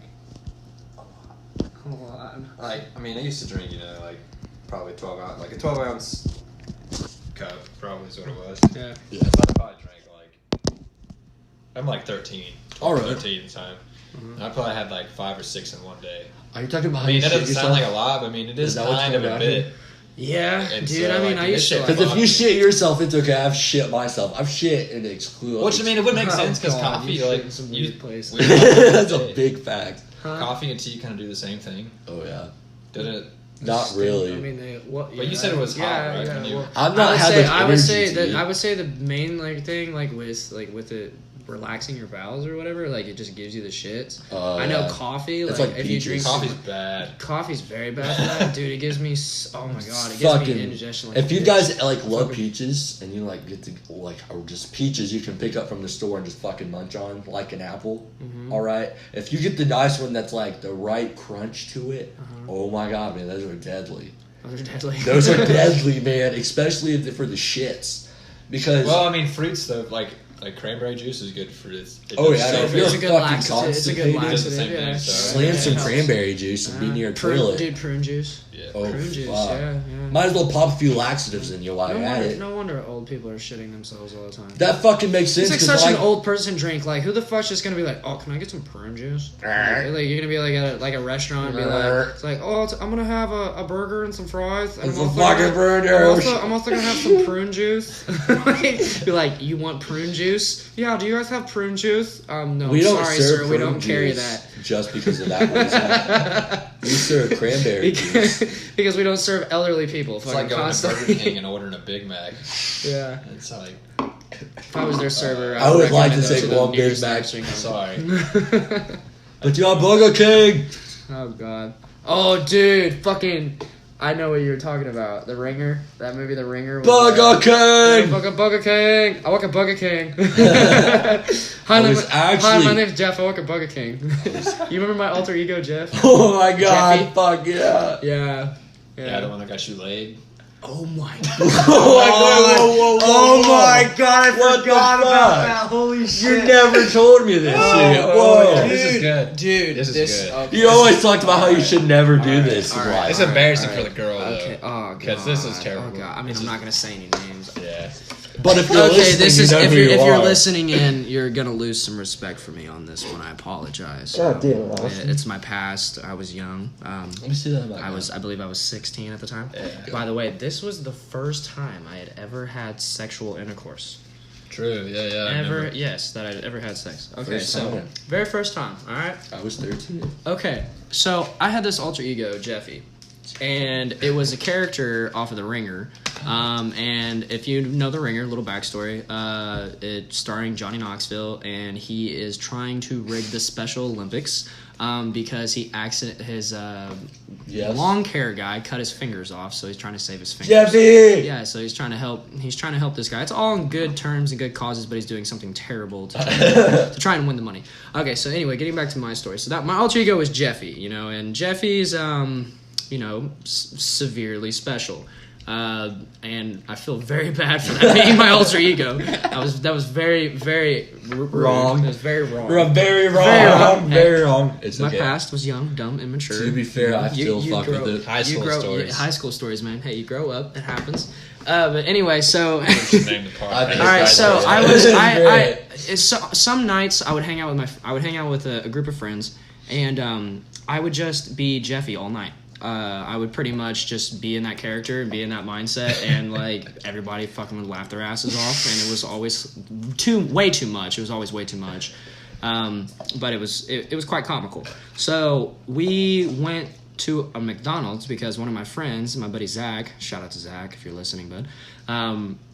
a lot. Like, I mean, I used to drink, like probably 12 ounce, like a 12 ounce cup, probably is what it was. Yeah. So I probably drank I'm like 13. All right. 13 at the time. And I probably had like 5 or 6 in one day. Are you talking about I mean, that doesn't sound like a lot, but I mean, it is that what's kind of going a on bit. here? Yeah, And dude. so, I mean, like, I used to. Because if you shit yourself, it's okay. I've shit myself. I've shit and exclude. Which, I mean, it would make sense because God, coffee, you like, shit in some weird place. That's a big fact. Coffee and tea kind of do the same thing. Oh, yeah. Did it? Not really. I mean, But you said it was hot, right? Yeah, When you- well, I've not had the I would say energy that to I would say the main thing with it relaxing your bowels or whatever, like it just gives you the shits. I know yeah. coffee, It's like like if you peaches. drink Coffee's bad. coffee's very bad for that, dude. It gives me oh my god, it gives me indigestion. Like if you guys like love peaches and you like get to like or just peaches you can pick up from the store and just fucking munch on like an apple. All right, if you get the nice one that's like the right crunch to it, oh my god, man, those are deadly. Those are deadly. Those are deadly, man, especially if they're for the shits. Because Well, I mean, fruits though, like cranberry juice is good for this. Oh, yeah, so if you're it's a good fucking laxative. It's a good constipated, it does the same laxative. thing, Yeah. so- slam some It helps. cranberry juice and be near a prune, toilet. dude. Prune juice. Yeah. Oh, Prune juice, fuck. yeah. Might as well pop a few laxatives in you while you're at it. No wonder old people are shitting themselves all the time. That fucking makes sense. It's like such an old person drink. Like, who the fuck's just gonna be like, oh, can I get some prune juice? Like you're gonna be like at a restaurant and be like, it's like, oh, I'm gonna have a burger and some fries. And some fucking burgers. I'm also gonna have some prune juice. Be like, you want prune juice? Yeah. Do you guys have prune juice? No. We don't sorry, serve sir. We prune don't carry juice that. just because of that reason. We serve cranberry juice. Because we don't serve elderly people. It's like going to Burger King and ordering a Big Mac. Yeah. It's like... If I was their server, I would like to recommend take them one the Big nearest Mac. nursing home. Sorry. But you're Burger King. Oh, God. Oh, dude. Fucking... I know what you were talking about. The Ringer. That movie, The Ringer. Burger King. Fucking Burger King. I work at Burger King. Hi, my name's Jeff. I work at Burger King. You remember my alter ego, Jeff? Oh my god. Jeffy? Fuck yeah. Yeah, the one that got you laid. Oh my god. Oh my god, I forgot about that. Holy You never told me this shit. Whoa. Dude, this is good. Dude, This is good. Okay. You always talked about how you should never do this in alright. life. It's embarrassing for the girl, Okay. though. Oh god. Because this is terrible. Oh god. I mean, I'm not gonna say any names. Yeah. But if you're Okay, listening, this is you know if who you're, you if you're are. listening in, you're gonna lose some respect for me on this one. I apologize. God damn it. It's my past. I was young. Let me see that. I believe I was 16 at the time. Yeah. By the way, this was the first time I had ever had sexual intercourse. True, yeah. I remember. That I'd ever had sex. Okay, First so time. very first time. All right. I was 13. Okay, so I had this alter ego, Jeffy, and it was a character off of The Ringer. And if you know The Ringer, little backstory, it's starring Johnny Knoxville, and he is trying to rig the Special Olympics because his long hair guy cut his fingers off, so he's trying to save his fingers. Jeffy! Yeah, so he's trying to help this guy. It's all in good terms and good causes, but he's doing something terrible to try and win the money. Okay, so anyway, getting back to my story. So that my alter ego is Jeffy, and Jeffy's severely special. And I feel very bad for that being my alter ego. That was very, very Wrong. It was very wrong. Very wrong. Very wrong. Very wrong. It's My okay. past was young, dumb, immature. To be fair, I still fuck with it. High school stories. High school stories, man. Hey, you grow up. It happens. But anyway, so. Name the part. I think All right, so Great. some nights I would hang out with a group of friends, and I would just be Jeffy all night. I would pretty much just be in that character and be in that mindset, and like everybody fucking would laugh their asses off, and it was always way too much. It was always way too much, but it was quite comical. So we went to a McDonald's because one of my friends, my buddy Zach, shout out to Zach if you're listening, bud.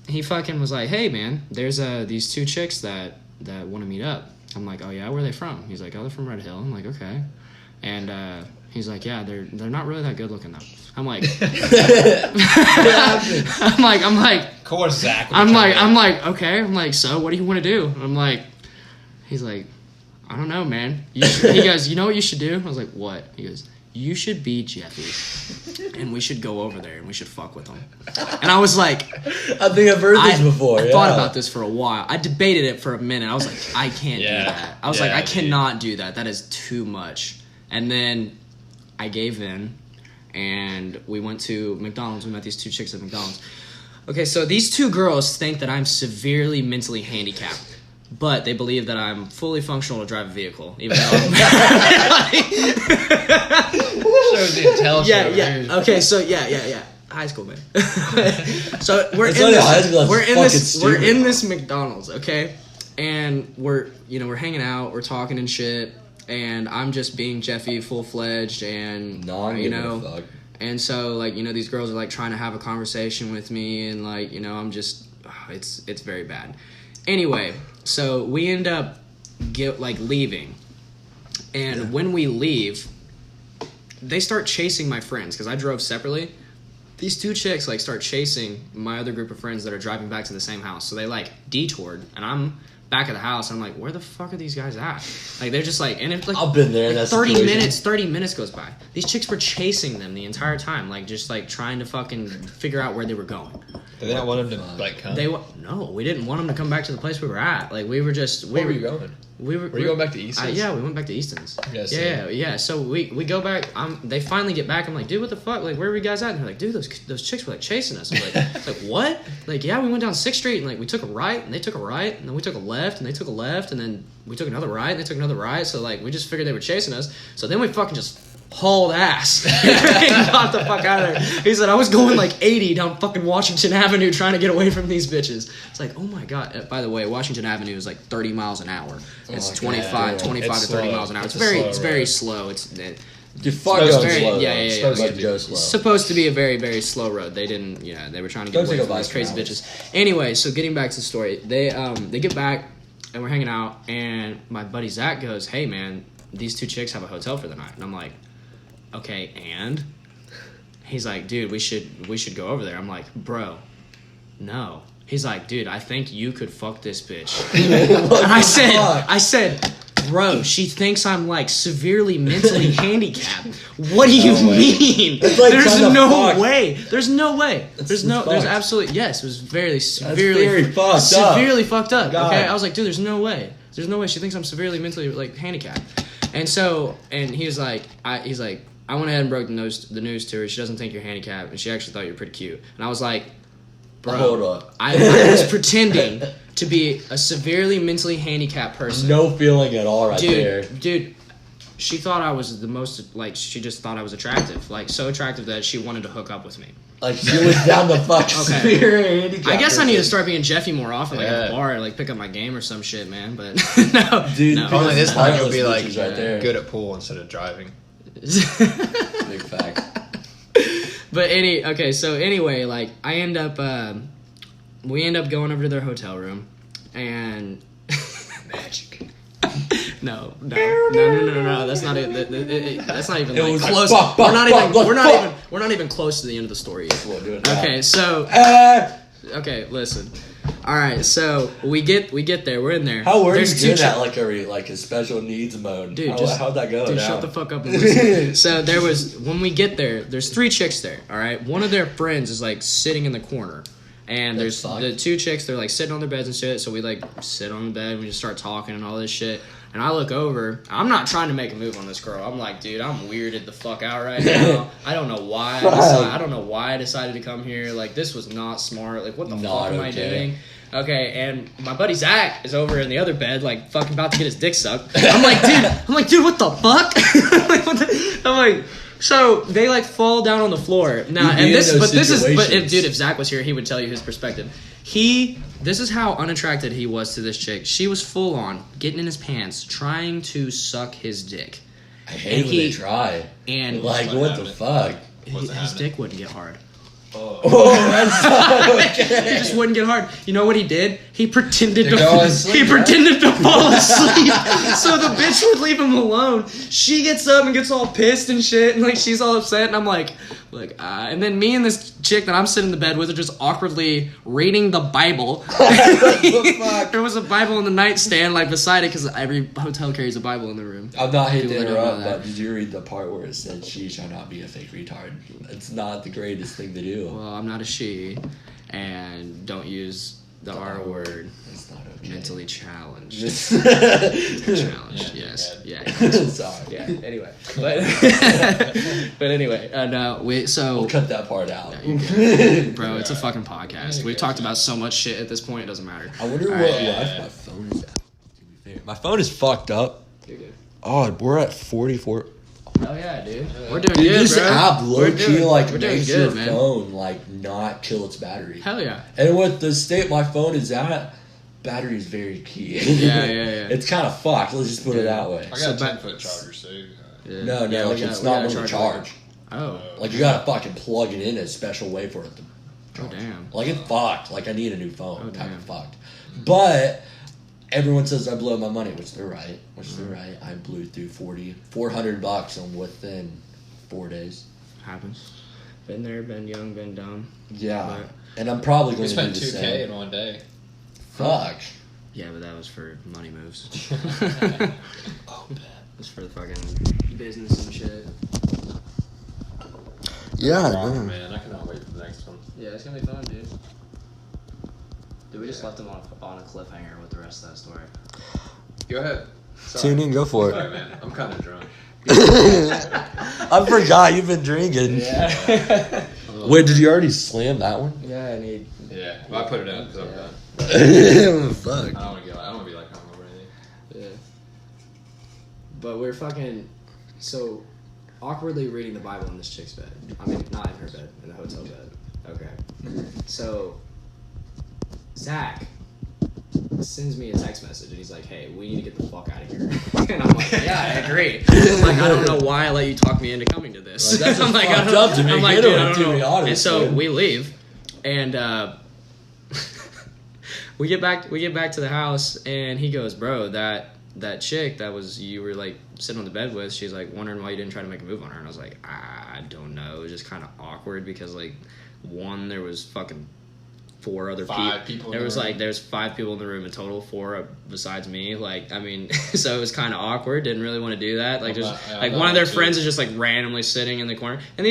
He fucking was like, "Hey man, there's these two chicks that want to meet up." I'm like, "Oh yeah, where are they from?" He's like, "Oh, they're from Red Hill." I'm like, "Okay," and he's like, "Yeah, they're not really that good looking though." I'm like, I'm like, Of course, Zach. I'm like, okay. I'm like, so what do you want to do? I'm like, he's like, I don't know, man. He goes, you know what you should do? I was like, what? He goes, you should be Jeffy, and we should go over there and we should fuck with him. And I was like, I think I've heard this before. I thought about this for a while. I debated it for a minute. I was like, I can't do Yeah. that. I was like, I cannot do that. That is too much. And then I gave in, and we went to McDonald's. We met these two chicks at McDonald's. Okay, so these two girls think that I'm severely mentally handicapped, but they believe that I'm fully functional to drive a vehicle, even though Shows the intelligence. yeah. Okay, so yeah. High school, man. So we're It's in only this. high school, that's We're in fucking this. We're stupid. in this McDonald's, okay, and we're hanging out, we're talking and shit, and I'm just being Jeffy, full fledged, and Fuck. and so like these girls are like trying to have a conversation with me, and like I'm just it's very bad. Anyway, so we end up leaving, and when we leave, they start chasing my friends because I drove separately. These two chicks start chasing my other group of friends that are driving back to the same house. So they detoured, and I'm back at the house. I'm like, where the fuck are these guys at? Like they're just and it's I've been there in that 30 situation. 30 minutes goes by. These chicks were chasing them the entire time, just trying to fucking figure out where they were going. Did they not want him to come? No, we didn't want them to come back to the place we were at. Like we were just Where were you going? we were you going back to Easton's? Yeah, we went back to Easton's. Yes, Yeah. So we go back. They finally get back. I'm like, dude, what the fuck? Like, where were you guys at? And they're like, dude, those chicks were like chasing us. I'm like, what? Like, yeah, we went down 6th Street and like we took a right and they took a right and then we took a left and they took a left and then we took another right and they took another right. So like we just figured they were chasing us. So then we fucking just hauled ass and got the fuck out of there. He said I was going like 80 down fucking Washington Avenue trying to get away from these bitches. It's like, oh my god. By the way, Washington Avenue is like 30 miles an hour. It's 25 to 30 miles an hour. It's very slow. You fuck go very, slow. Yeah. Go slow. It's supposed to be a very, very slow road. They didn't, they were trying to get away from these crazy bitches. Anyway, so getting back to the story, they get back and we're hanging out, and my buddy Zach goes, "Hey man, these 2 chicks have a hotel for the night," and I'm like, "Okay," and he's like, "Dude, we should go over there." I'm like, "Bro, no." He's like, "Dude, I think you could fuck this bitch." And I said, "Bro, she thinks I'm like severely mentally handicapped. What do you mean? It's like There's kinda no fucked. way. There's no way. There's fucked. absolutely yes. It was very That's severely very fucked up. severely fucked up. God. Okay, I was like, dude, there's no way. There's no way. She thinks I'm severely mentally like handicapped." And he was like, I went ahead and broke the news to her. She doesn't think you're handicapped, and she actually thought you were pretty cute. And I was like, bro, Hold up. I was pretending to be a severely mentally handicapped person. No feeling at all there. Dude, she thought I was the most, like, she just thought I was attractive. Like, so attractive that she wanted to hook up with me. Like, she was down the fuck severe handicap. I guess I need to person. start being Jeffy more often, like at the bar, like pick up my game or some shit, man. But no, Dude, no. Only this time you'll be like bitches right there. good at pool instead of driving. Big fact. But anyway, like we end up going over to their hotel room, and Magic. no, that's not it. That's not even It like was close. like, We're not even close to the end of the story yet. We'll do it now. Okay, so okay, listen. All right, so we get there. We're in there. How were There's you two doing that, like a special needs mode? Dude, How'd that go? Dude, now? shut the fuck up and listen. So there was, when we get there, there's 3 chicks there, all right? One of their friends is, like, sitting in the corner. And there's the 2 chicks, they're, like, sitting on their beds and shit. So we, like, sit on the bed and we just start talking and all this shit. And I look over. I'm not trying to make a move on this girl. I'm like, dude, I'm weirded the fuck out right now. I don't know why. I decided to come here. Like, this was not smart. Like, what the fuck am I doing? Okay, and my buddy Zach is over in the other bed, like, fucking about to get his dick sucked. I'm like, dude, what the fuck? I'm like, so they, like, fall down on the floor. Now, and if Zach was here, he would tell you his perspective. This is how unattracted he was to this chick. She was full on, getting in his pants, trying to suck his dick. I hate when they try. And, like, what the fuck? His dick wouldn't get hard. Oh, that's not okay. He just wouldn't get hard. You know what he did? He pretended to fall asleep, He pretended to fall asleep. So the bitch would leave him alone. She gets up and gets all pissed and shit, and like she's all upset, and I'm like, and then me and this chick that I'm sitting in the bed with are just awkwardly reading the Bible. What the fuck? There was a Bible on the nightstand, like beside it, because every hotel carries a Bible in the room. I'm not here to People that don't interrupt, know that. but did you read the part where it said she shall not be a fake retard? It's not the greatest thing to do. Well, I'm not a she, and don't use the R word. It's not okay. Mentally challenged. Challenged. Yes. Yeah. Sorry. Yeah. Anyway, but anyway, We'll cut that part out. bro, it's a fucking podcast. We've talked about so much shit at this point. It doesn't matter. I wonder what life my phone is at. To be fair, my phone is fucked up. You're good. Oh, we're at 44. Hell yeah, dude. We're doing Dude, good, this bro. app low key like we're doing makes good, your man. phone like not kill its battery. Hell yeah. And with the state my phone is at, battery is very key. Yeah. It's kind of fucked. Let's just put it that way. I got a 10-foot charger, so Yeah. No, Yeah, we it's got not a really charger. charge. Oh. Like you gotta fucking plug it in a special way for it to. Oh damn. Like it's fucked. Like I need a new phone. Oh, Type damn. of fucked. But everyone says I blow my money, which they're right. I blew through $400 on within 4 days. Happens. Been there, been young, been dumb. Yeah, But- and I'm probably we going to do spent the $2K same. in one day. Fuck. Yeah, but that was for money moves. Oh, It's for the fucking business and shit. Yeah, man, I cannot wait for the next one. Yeah, it's gonna be fun, dude. Dude, we just left them on a cliffhanger with the rest of that story. Go ahead. Tune in, go for Sorry, it. man. I'm kind of drunk. I forgot you've been drinking. Yeah. Wait, did you already slam that one? Yeah, I need. Yeah. Well, I put it down because I'm done. Fuck. I don't want to be like hungover or anything. Yeah. But we're fucking so awkwardly reading the Bible in this chick's bed. I mean, not in her bed, in the hotel bed. Okay. So Zach sends me a text message and he's like, "Hey, we need to get the fuck out of here." And I'm like, "Yeah, I agree." I'm like, I don't know why I let you talk me into coming to this. Like, that's I'm like, fucked I don't- up to me. I'm like, You dude, know, I don't to be know. honest, And so man. we leave, and we get back to the house, and he goes, "Bro, that chick that was you were like sitting on the bed with, she's like wondering why you didn't try to make a move on her." And I was like, I don't know. It was just kind of awkward because like one, there was fucking 4 other Five people in There the was room. like there's 5 people in the room in total, 4 besides me. Like I mean, so it was kind of awkward. Didn't really want to do that. Like just like one of their friends is just like randomly sitting in the corner. And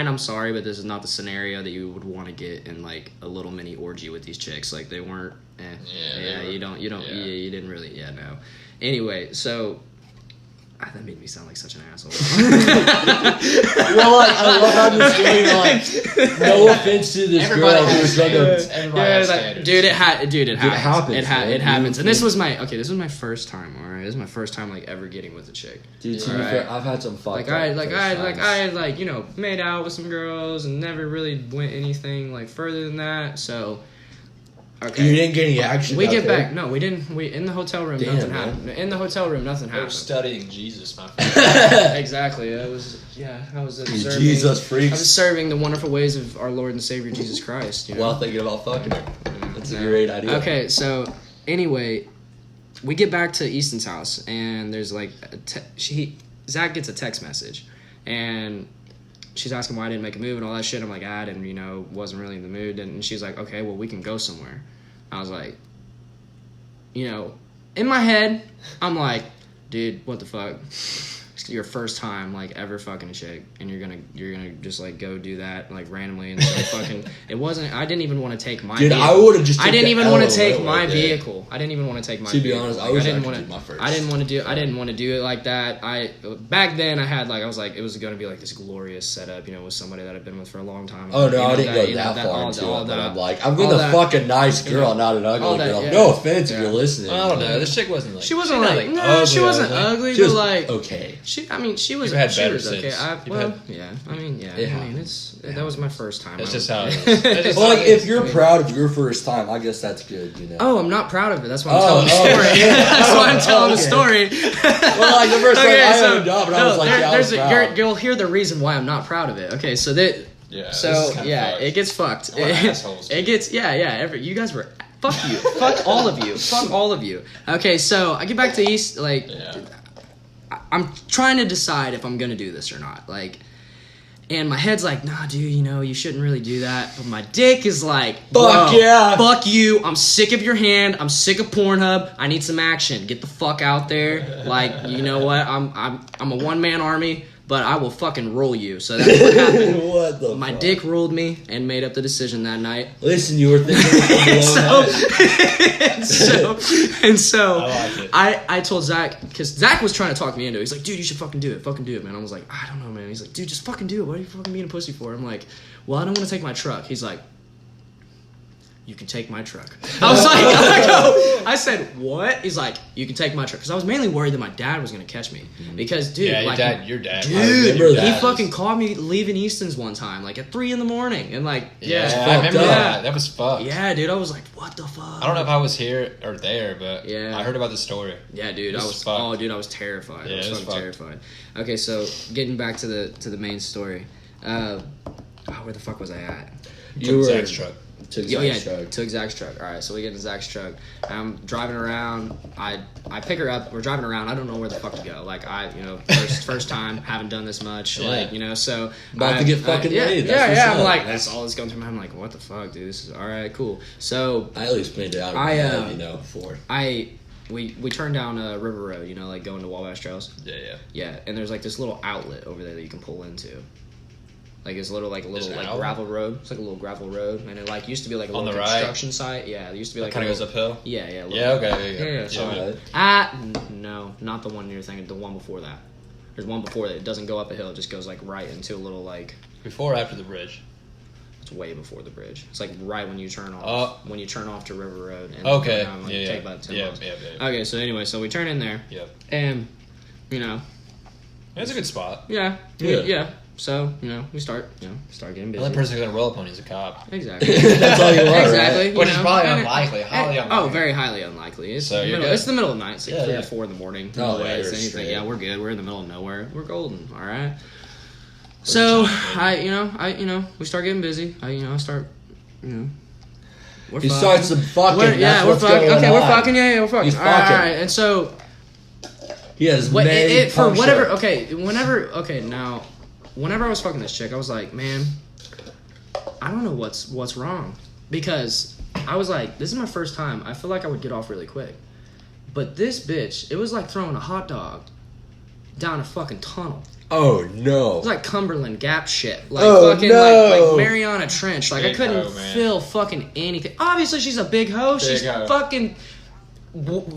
I'm sorry, but this is not the scenario that you would want to get in like a little mini orgy with these chicks. Like they weren't. You didn't really. Yeah, no. Anyway, so. That made me sound like such an asshole. Well, like, I love how this game, like, no offense to this Everybody girl has who's gonna. standards. Everybody has like, standards. dude, it happens. happens, man. It happens. And this was my first time. All right, this is my first time like ever getting with a chick. Dude, to be Alright. fair, I've had some fucked I up first times. you know made out with some girls and never really went anything like further than that. So. Okay. You didn't get any action. We out get there? back. No, we didn't. We in the hotel room. Damn, nothing man. happened. In the hotel room, nothing They were happened. studying Jesus, my friend. Exactly. I was observing. Jesus I was freaks. observing the wonderful ways of our Lord and Savior Jesus Christ. You know? While thinking about fucking her. That's a great idea. Okay, so anyway, we get back to Easton's house, and there's like Zach gets a text message, and she's asking why I didn't make a move and all that shit. I'm like, I didn't, wasn't really in the mood. And she's like, okay, well, we can go somewhere. I was like, in my head, I'm like, dude, what the fuck? It's your first time like ever fucking a chick, and you're gonna just like go do that like randomly and so fucking. It wasn't. I didn't even want to take my. Dude, vehicle. I would have just. I didn't even want to take my vehicle. vehicle. I didn't even want to take my. To be vehicle. honest, Like, I wish I didn't could wanna- do my first. I didn't want to do it like that. Back then I had like I was like it was gonna be like this glorious setup, with somebody that I've been with for a long time. Oh no, I didn't go you know, that far into all it. But that- I'm like, I'm all gonna that- fuck a nice girl, not an ugly all that, girl. yeah. No offense if Yeah. you're listening. I don't know. This chick wasn't like. She wasn't she's not, like no, she wasn't ugly, She but was like okay. she was You've had she better was okay. since. It happens. That was my first time. That's I just was- how it is. That's just Well, how like it is. if you're proud of your first time, I guess that's good. Oh, I'm not proud of it. That's why I'm Oh, telling the oh, story. okay. That's why I'm telling the Okay. story. Well, like the first time I owned up, and I was like, yeah, I was proud. you'll hear the reason why I'm not proud of it. Okay, so that Yeah. this so is kinda yeah, fucked. it gets fucked. What assholes. It gets you guys were fuck you, fuck all of you, fuck all of you. Okay, so I get back to East like. Yeah. I'm trying to decide if I'm gonna do this or not. Like, and my head's like, nah, dude, you shouldn't really do that. But my dick is like, Fuck bro, yeah. fuck you. I'm sick of your hand. I'm sick of Pornhub. I need some action. Get the fuck out there. Like, you know what? I'm a one-man army, but I will fucking roll you. So that's what happened. What the? My fuck? dick ruled me and made up the decision that night. Listen, you were thinking. So I like it. I told Zach, because Zach was trying to talk me into it. He's like, dude, you should fucking do it, man. I was like, I don't know, man. He's like, dude, just fucking do it. What are you fucking being a pussy for? I'm like, well, I don't want to take my truck. He's like, you can take my truck. I was like, I said, what? He's like, you can take my truck. Because I was mainly worried that my dad was going to catch me. Because, dude, Yeah, like, your dad. dude, remember he that. fucking called me leaving Easton's one time, like at 3 a.m. And like, Yeah, yeah, I remember fucked up. that. That was fucked. yeah, dude, I was like, what the fuck? I don't know if I was here or there, but Yeah. I heard about the story. Yeah, dude, This I is was. fucked. Oh, dude, I was terrified. Yeah, I it was was fucking fucked. terrified. Okay, so getting back to the main story. Where the fuck was I at? You were Zach's truck. Took Oh yeah, Zach's truck. took Zach's truck. All right, so we get in Zach's truck. I'm driving around. I pick her up. We're driving around. I don't know where the fuck to go. Like first time, haven't done this much. Yeah. Like so About to get fucking yeah, laid, that's Yeah, what's yeah. I'm up. like that's all that's going through my mind. I'm like, what the fuck, dude? This is all right, cool. So I at least made it out of I, my head, before. we turned down River Road. Like going to Wabash Trails. Yeah, yeah. Yeah, and there's like this little outlet over there that you can pull into. Like it's a little like Just an like L? gravel road. It's like a little gravel road, and it like used to be like a On little the right? construction site. Yeah, it used to be like Kind a of goes little- uphill. Yeah, yeah. a little Yeah. bit. Okay. Yeah, so no, not the one you're thinking. The one before that. There's one before that. It doesn't go up a hill. It just goes like right into a little like. Before or after the bridge? It's way before the bridge. It's like right when you turn off. When you turn off to River Road. And Okay. go down, like, Yeah. take about 10 miles. Yeah. Okay, so anyway, so we turn in there, Yep. and you know, It's a good spot. yeah. Yeah. So we start getting The busy. only person who's gonna roll up on you is a cop. Exactly. That's all you want, Exactly. right? you Which is know, probably and unlikely, highly Oh, unlikely. very highly unlikely. It's So the you're middle, good. it's the middle of the night. It's like Yeah, 3 yeah. or 4 in the morning. Oh, No yeah, way it's you're anything. straight. Yeah, we're good. We're in the middle of nowhere. We're golden. All right. So we start getting busy. I start, we're He fucking. starts to fucking. We're, yeah, that's we're what's fucking. going Okay, on. we're fucking. Yeah, we're fucking. He's All right, fucking. all right. And so He has What, made for punk whatever. show. Okay, now, whenever I was fucking this chick, I was like, man, I don't know what's wrong, because I was like, this is my first time. I feel like I would get off really quick, but this bitch, it was like throwing a hot dog down a fucking tunnel. Oh no. It was like Cumberland Gap shit. Like Oh, fucking no. like Mariana Trench. Like Big I couldn't hoe, man. feel fucking anything. Obviously she's a big hoe. Big She's hoe. fucking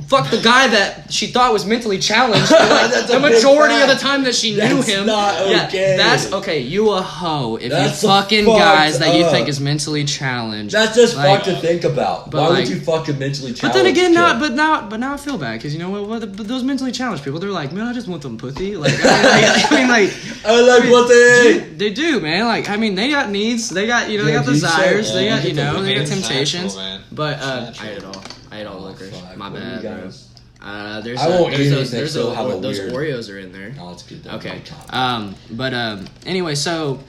fuck the guy that she thought was mentally challenged. Like, That's the a big majority of the fact. time that she knew That's him. not okay. Yeah, that's okay. You a hoe if That's you fucking fucked guys that you up. think is mentally challenged. That's just Like, fucked to think about. but Why like- would you fucking mentally challenge? But then again, kid? now I feel bad because you know what? But those mentally challenged people, they're like, man, I just want them pussy. Like, I mean, like. I like what they. They do, man. Like, I mean, they got needs. They got, they Yeah, got dude, desires. so- they yeah, got, you get the they got It's temptations. natural, man. But It's I ate it all. I ate all the liquor. Fuck, My what do you bad, bro. guys- There's I won't eat there's those, anything, there's still have a those weird- Oreos are in there. No, it's good though. Okay. No time. Anyway, so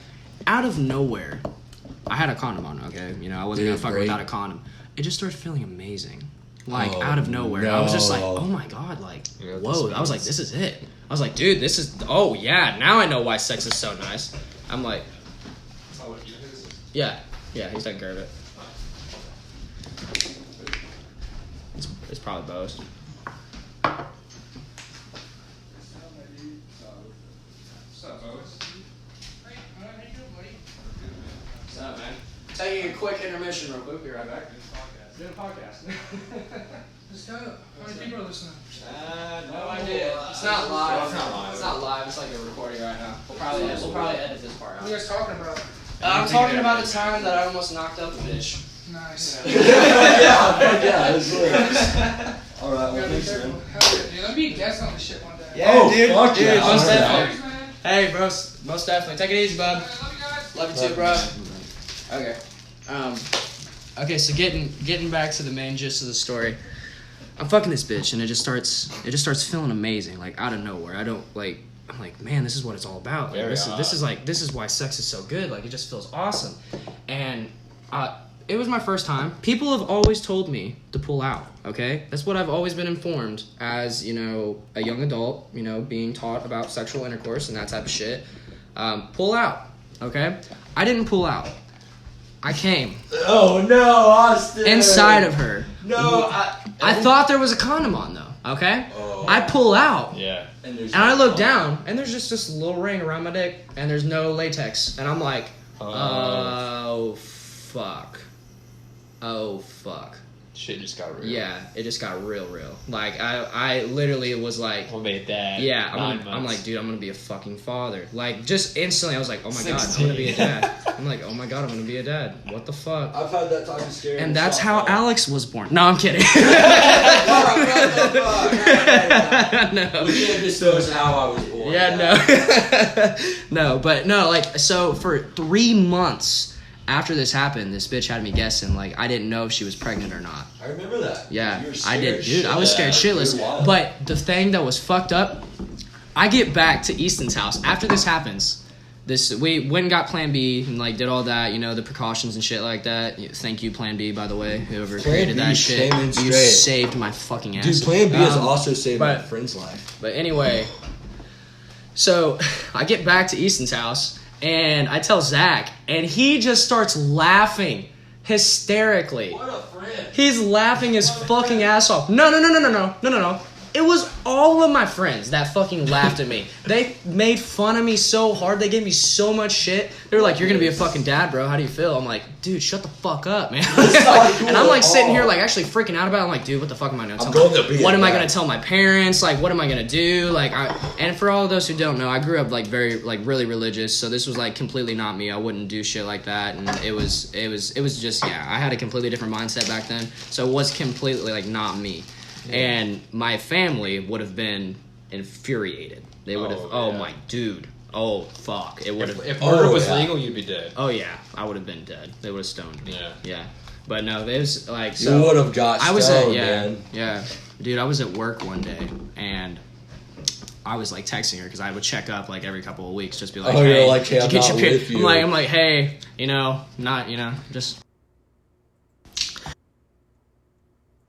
out of nowhere, I had a condom on. Okay, I wasn't Dude, gonna fuck great. without a condom. It just started feeling amazing. Like Oh, out of nowhere, I was just like, no. oh my god, like Yeah, whoa! this I was like, this is it. I was like, dude, this is. Oh yeah, now I know why sex is so nice. I'm like, yeah, he's taking care of it. It's probably Bo's. What's up, man? Taking a quick intermission real quick. Be right back. Doing a podcast. How many people are listening? No idea. It's not live. It's not live. It's not live. It's like a recording right now. We'll probably edit this part What out. are you guys talking about? I'm talking about the time that I almost knocked up a bitch. Nice. Yeah, it's lit. All right, You well, gotta be thanks, careful. man. Hell yeah, dude. Let me be a guest on this shit one day. Oh, fuck yeah. most All right. definitely. Cheers, man. Hey, bro, most definitely. Take it easy, bud. Love you guys. Love you too, bro. Okay. Okay, so getting back to the main gist of the story. I'm fucking this bitch, and it just starts feeling amazing, like out of nowhere. I'm like, man, this is what it's all about. Like, Very this is why sex is so good. Like, it just feels awesome. And it was my first time. People have always told me to pull out. Okay, that's what I've always been informed as a young adult. Being taught about sexual intercourse and that type of shit. Pull out. Okay, I didn't pull out. I came Oh no, Austin. inside of her. No, I thought there was a condom on though. Okay, Oh. I pull out. Yeah. And I look down, and there's just this little ring around my dick, and there's no latex. And I'm like, oh, fuck. Oh, fuck. Shit just got real. Yeah, it just got real. Like, I literally was like, We'll make that. yeah, 9 I'm months. like, dude, I'm gonna be a fucking father. Like, just instantly, I was like, oh my god, I'm gonna be a dad. I'm like, oh my god, I'm gonna be a dad. What the fuck? I've had that type of scare. And that's how Alex was born. No, I'm kidding. No. We can't disclose how I was born. No, but no, like, so for 3 months after this happened, this bitch had me guessing, like, I didn't know if she was pregnant or not. I remember that. Yeah, You were I did, scared dude. I was scared shitless. shitless. But the thing that was fucked up, I get back to Easton's house after this happens. We went and got Plan B and like did all that, the precautions and shit like that. Thank you, Plan B, by the way, whoever created B that shit. came in You straight. saved my fucking ass. Dude, Plan B has also saved my but- friend's life. But anyway, so I get back to Easton's house and I tell Zach, and he just starts laughing hysterically. What a friend. He's laughing his fucking ass off. No. It was all of my friends that fucking laughed at me. They made fun of me so hard. They gave me so much shit. They were like, "You're gonna be a fucking dad, bro. How do you feel?" I'm like, "Dude, shut the fuck up, man." And I'm like sitting here like actually freaking out about it. I'm like, "Dude, what the fuck am I gonna tell? What am I gonna tell my parents? Like, what am I gonna do?" Like, and for all of those who don't know, I grew up like really religious. So this was like completely not me. I wouldn't do shit like that. And it was just I had a completely different mindset back then. So it was completely like not me. And my family would have been infuriated. They would have, my dude, oh fuck, it would have. If murder was legal, you'd be dead. Oh yeah, I would have been dead. They would have stoned me. Yeah. But no, it was like so. You would have got stoned, man. Yeah, dude. I was at work one day and I was like texting her because I would check up like every couple of weeks, just be like, "Oh, hey, you're like, hey, I'm get not your with you." I'm like, hey, not, just